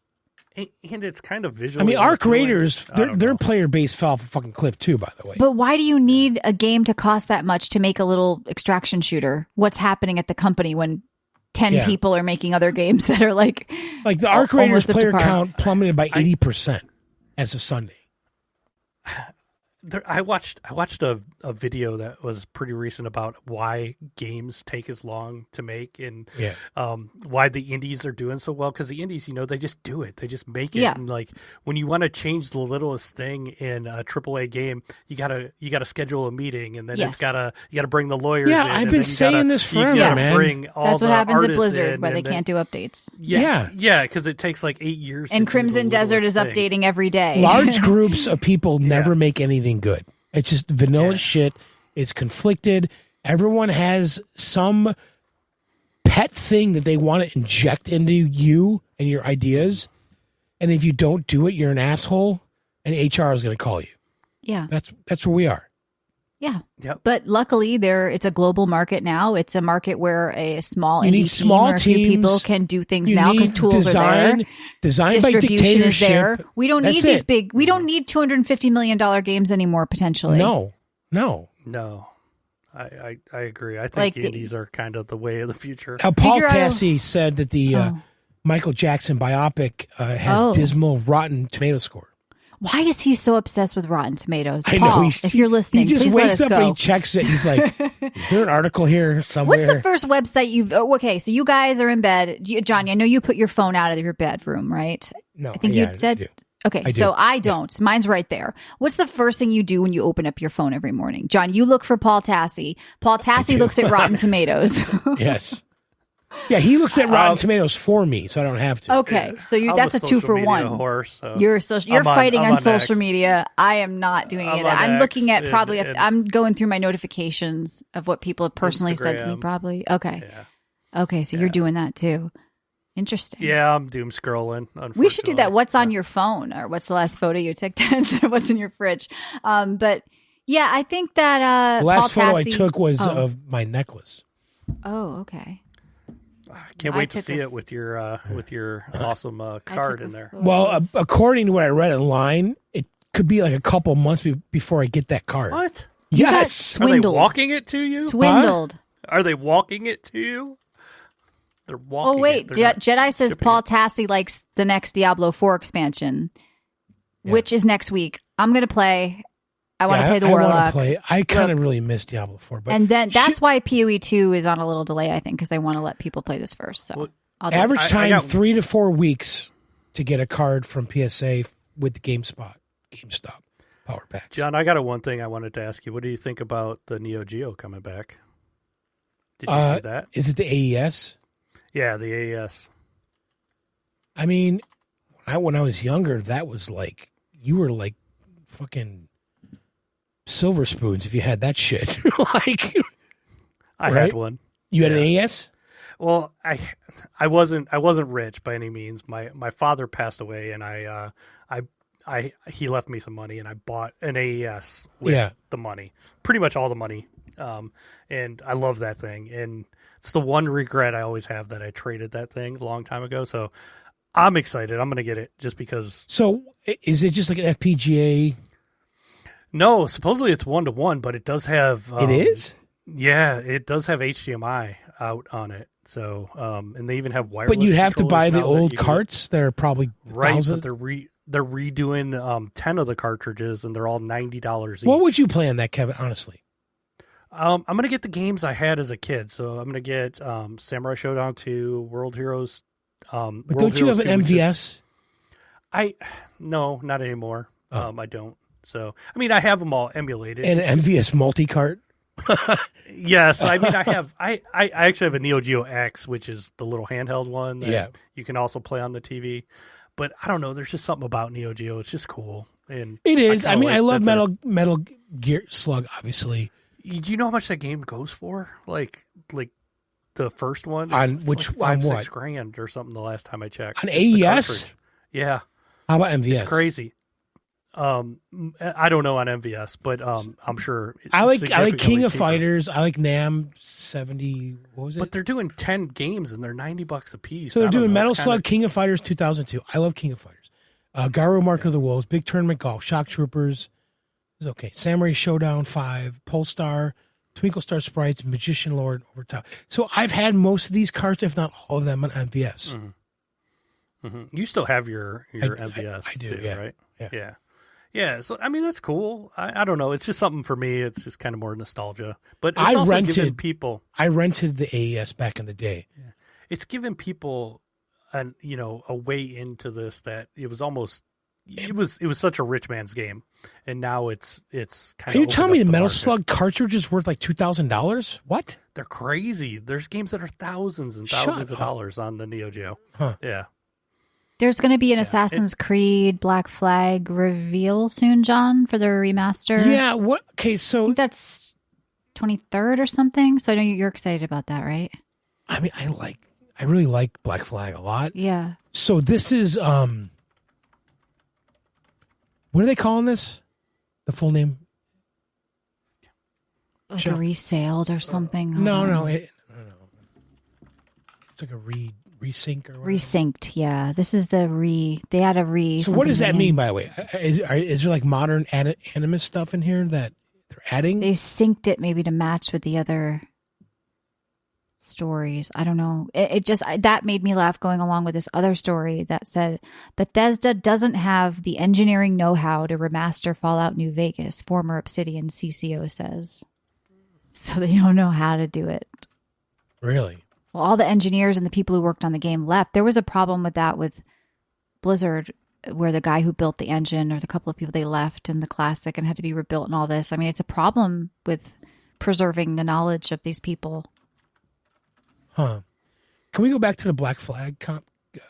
And it's kind of visual. I mean, Arc Raiders, their player base fell off a fucking cliff too, by the way. But why do you need a game to cost that much to make a little extraction shooter? What's happening at the company when 10 people are making other games that are like the Arc Raiders player count plummeted by 80% as of Sunday. I watched a video that was pretty recent about why games take as long to make, and why the indies are doing so well. Because the indies, they just do it. They just make it. Yeah. And when you want to change the littlest thing in a AAA game, you gotta schedule a meeting, and then you gotta bring the lawyers. Yeah, in, I've been saying this forever, man. Bring all That's what happens at in, Blizzard, where they can't do updates. Yes. Yeah, because it takes 8 years. And Crimson Desert is updating every day. Large groups of people never make anything good. It's just vanilla shit. It's conflicted. Everyone has some pet thing that they want to inject into you and your ideas. And if you don't do it, you're an asshole, and HR is going to call you. Yeah. That's where we are. Yeah. Yep. But luckily, it's a global market now. It's a market where a small indie team or a few people can do things now because tools are there. Design by distribution is there. We don't need these big. We don't need $250 million games anymore. Potentially, no. I agree. I think indies are kind of the way of the future. Paul Tassi said that the Michael Jackson biopic has dismal Rotten Tomato score. Why is he so obsessed with Rotten Tomatoes? I Paul, know. If you're listening, he just please wakes let us up go. and he checks it. He's like, is there an article here somewhere? What's the first website you've... okay, so you guys are in bed. Johnny, I know you put your phone out of your bedroom, right? No. I think you said... I do. Okay, so I don't. Yeah. Mine's right there. What's the first thing you do when you open up your phone every morning? John, you look for Paul Tassi. Paul Tassi looks at Rotten Tomatoes. Yes. Yeah, he looks at Rotten Tomatoes for me, so I don't have to. Okay, so I'm that's a social 2 for media 1. Whore, so You're fighting I'm on on social X. media. I am not doing any of I'm that. on I'm looking X at probably. and I'm going through my notifications of what people have personally said to me. Instagram. Probably. Okay. Yeah. Okay, so you're doing that too. Interesting. Yeah, I'm doom scrolling. We should do that. unfortunately. What's on your phone, or what's the last photo you took instead of what's in your fridge? But yeah, I think that The last Paul photo I Tassi- took was Oh. of my necklace. Oh, okay. I can't I wait to took see a- it with your awesome card in there. Well, according to what I read online, it could be like a couple months before I get that card. What? Yes. Are they Swindled. walking it to you? Swindled. Are they walking it to you? They're walking. Oh wait, it. They're not Jedi says shipping Paul it. Tassi likes the next Diablo 4 expansion, which is next week. I'm gonna play. I want to play the I Warlock. want to play. I kind of really miss Diablo 4. But And then that's why PoE 2 is on a little delay, I think, because they want to let people play this first. So Well, I'll do it. average I time, got- 3 to 4 weeks to get a card from PSA with the GameStop Power Pack. John, I got one thing I wanted to ask you. What do you think about the Neo Geo coming back? Did you see that? Is it the AES? Yeah, the AES. I mean, when I was younger, that was like, you were like fucking silver spoons if you had that shit. Like, I Right? had one. you had an Yeah. AES? Well, I wasn't rich by any means. My father passed away, and he left me some money, and I bought an AES with Yeah. the money, pretty much all the money. And I love that thing, and it's the one regret I always have that I traded that thing a long time ago. So I'm excited. I'm gonna get it just because. So is it just like an FPGA? No, supposedly it's 1-to-1, but it does have. It is? Yeah, it does have HDMI out on it. So, and they even have wireless. But you'd have to buy the controllers now that old you can- carts that are probably Right, thousands. but they're redoing 10 of the cartridges, and they're all $90 each. What would you play on that, Kevin, honestly? I'm gonna get the games I had as a kid. So I'm gonna get Samurai Showdown 2, World Heroes. But don't you have an MVS? No, not anymore. Oh. I don't. So I mean, I have them all emulated. And an MVS multi-cart? Yes, I mean, I have. I actually have a Neo Geo X, which is the little handheld one. That Yeah. you can also play on the TV. But I don't know. There's just something about Neo Geo. It's just cool. And It is. I kinda mean, I like love that Metal Gear Slug, obviously. Do you know how much that game goes for? Like the first one On It's which- like on what? $5,000-6,000 or something. The last time I checked On Just the AES? cartridge. Yeah, How about MVS? it's crazy. I don't know on MVS, but I'm sure. I like King significantly of cheaper. Fighters. I like Nam 70. What was it? But they're doing 10 games and they're $90 a piece. So they're I don't doing know, Metal it's Slug, kinda- King of Fighters 2002. I love King of Fighters. Garou Mark of the Wolves, Big Tournament Golf, Shock Troopers. It's okay. Samurai Showdown 5, Polestar, Twinkle Star Sprites, Magician Lord, Overtop. So I've had most of these cards, if not all of them, on MVS. Mhm. You still have your MVS I do, too, yeah. right? Yeah. Yeah. So I mean, that's cool. I don't know. It's just something for me. It's just kind of more nostalgia. But it's I also rented- giving people. I rented the AES back in the day. It's giving people a way into this that it was almost. It was such a rich man's game, and now it's kind Are of. you telling me the Metal Slug cartridge is worth like $2,000? What? They're crazy. There's games that are thousands and Shut thousands of up. dollars on the Neo Geo. Huh. Yeah. There's going to be an Assassin's Creed Black Flag reveal soon, John, for the remaster. Yeah. What? Okay. I So, think that's 23rd or something. So I know you're excited about that, right? I mean, I really like Black Flag a lot. Yeah. So this is, what are they calling this? The full name? Like Sure. a resailed or something. Hold No. on. It's like a resync or whatever. Resynced, yeah. This is they had a re. So what does that something mean, in. by the way? Is there like modern animus stuff in here that they're adding? They synced it maybe to match with the other stories. I don't know. That made me laugh going along with this other story that said Bethesda doesn't have the engineering know-how to remaster Fallout New Vegas, former Obsidian CCO says. So they don't know how to do it. Really? Well, all the engineers and the people who worked on the game left. There was a problem with that with Blizzard, where the guy who built the engine or the couple of people, they left in the classic and had to be rebuilt and all this. I mean, it's a problem with preserving the knowledge of these people. Huh. Can we go back to the Black Flag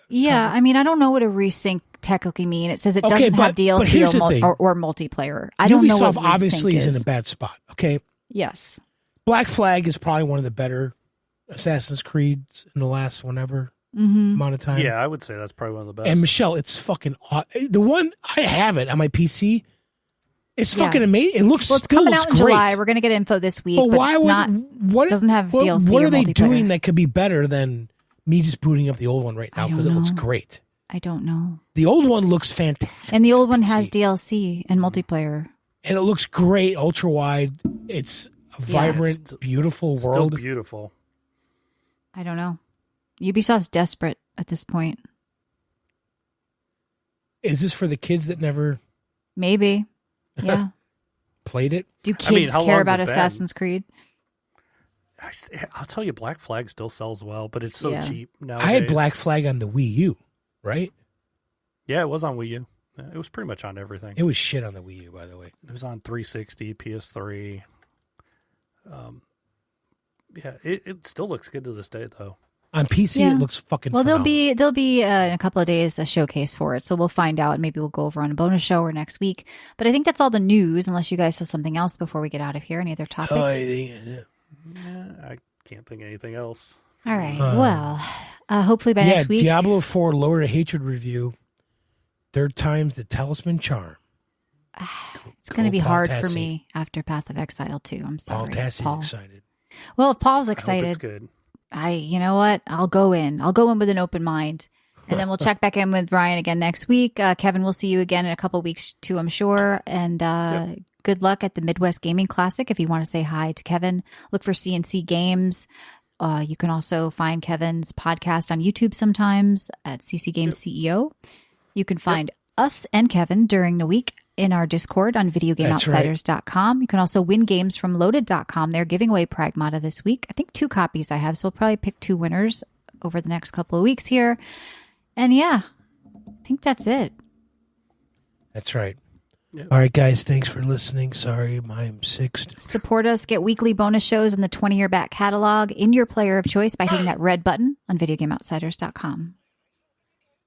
Yeah, I mean, I don't know what a resync technically mean. It says it doesn't have but DLC here's the thing. or multiplayer. I don't know what Ubisoft resync obviously is is in a bad spot. Okay, Yes. Black Flag is probably one of the better Assassin's Creeds in the last Mm-hmm. amount of time. Yeah, I would say that's probably one of the best. And Michelle, it's fucking the one I have it on my PC. It's fucking amazing. It looks well, it's still coming looks out in great. July. We're gonna get info this week, But but why it's would not? what doesn't have DLC What or are they multiplayer. doing that could be better than me just booting up the old one right now I because don't it looks know. great. I don't know. The old one looks fantastic, And the old one on PC. has DLC and multiplayer. and it looks great, ultra wide. It's a vibrant, It's beautiful Still world. beautiful. I don't know. Ubisoft's desperate at this point. Is this for the kids that never Maybe. Yeah. played it? Do kids how care long's about it been? Assassin's Creed? I'll tell you, Black Flag still sells well, but it's so Yeah. cheap now. I had Black Flag on the Wii U, right? Yeah, it was on Wii U. Yeah, it was pretty much on everything. It was shit on the Wii U, by the way. It was on 360, PS3. Yeah, it still looks good to this day, though. On PC, Yeah. it looks fucking. Well, phenomenal. there'll be in a couple of days a showcase for it, so we'll find out. Maybe we'll go over on a bonus show or next week. But I think that's all the news, unless you guys have something else before we get out of here. Any other topics? Yeah, I can't think of anything else. All right. Well, hopefully by next week. Diablo 4 Lord of Hatred review. Third time's the talisman charm. It's going to be hard for Tassi. me after Path of Exile too. I'm sorry, Paul Tassie's Paul. excited. Well, if Paul's I hope excited, it's good. you know what? I'll go in. I'll go in with an open mind. And then we'll check back in with Brian again next week. Kevin, we'll see you again in a couple of weeks too, I'm sure. And good luck at the Midwest Gaming Classic. If you want to say hi to Kevin, look for CNC Games. You can also find Kevin's podcast on YouTube sometimes at CC Games CEO. You can find us and Kevin during the week in our Discord on videogameoutsiders.com. You can also win games from loaded.com. They're giving away Pragmata this week. I think 2 copies I have, so we'll probably pick 2 winners over the next couple of weeks here. And yeah, I think that's it. That's right. Yep. All right, guys. Thanks for listening. Sorry, I'm sick. Support us. Get weekly bonus shows in the 20-year back catalog in your player of choice by hitting that red button on videogameoutsiders.com.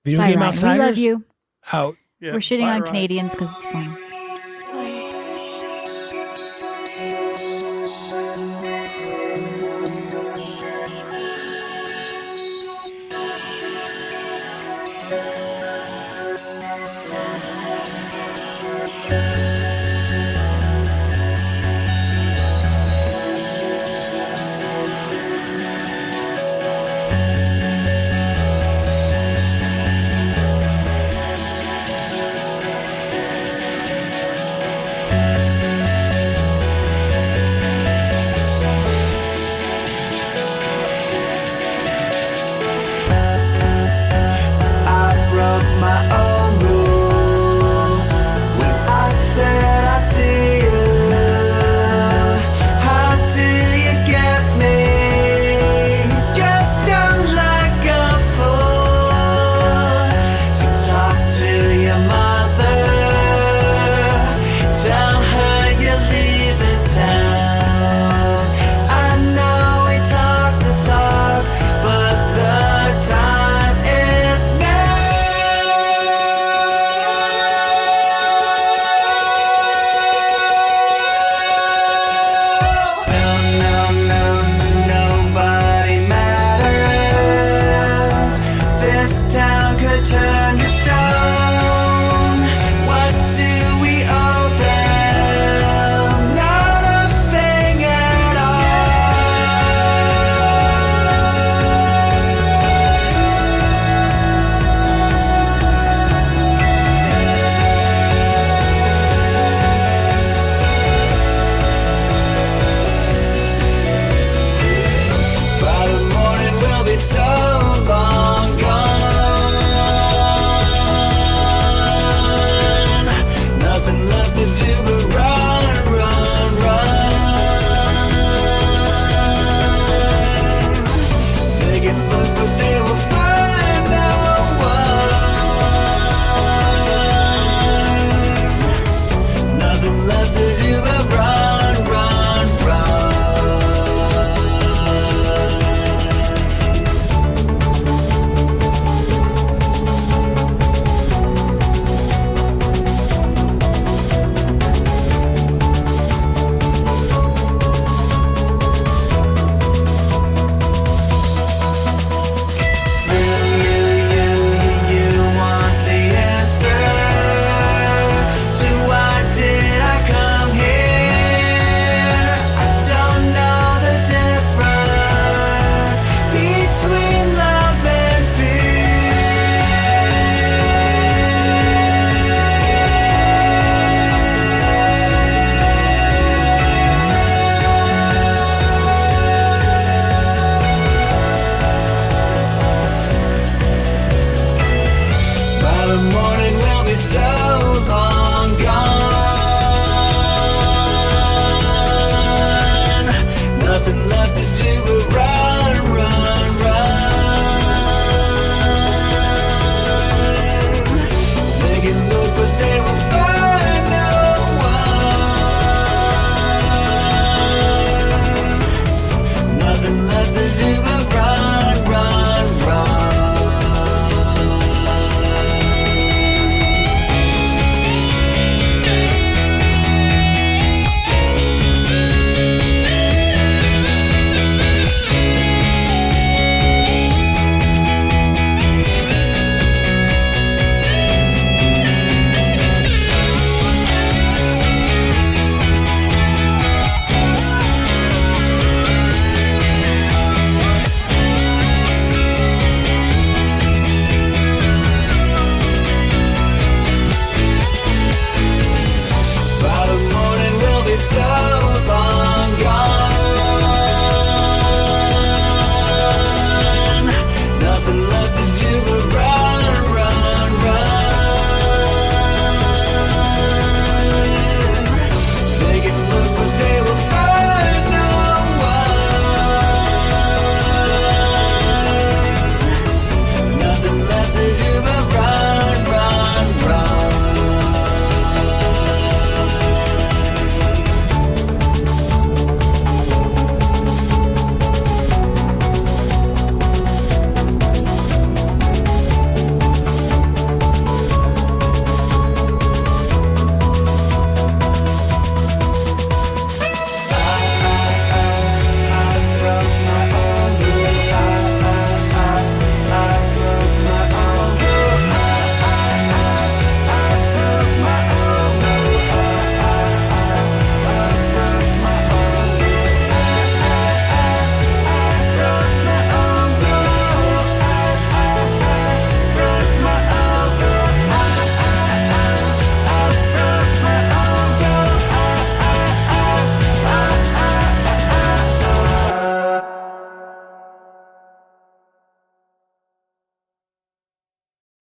Video Bye, Game Ryan. Outsiders. We love you. Out. Yeah, We're shitting bye, on Ryan. Canadians because it's fun.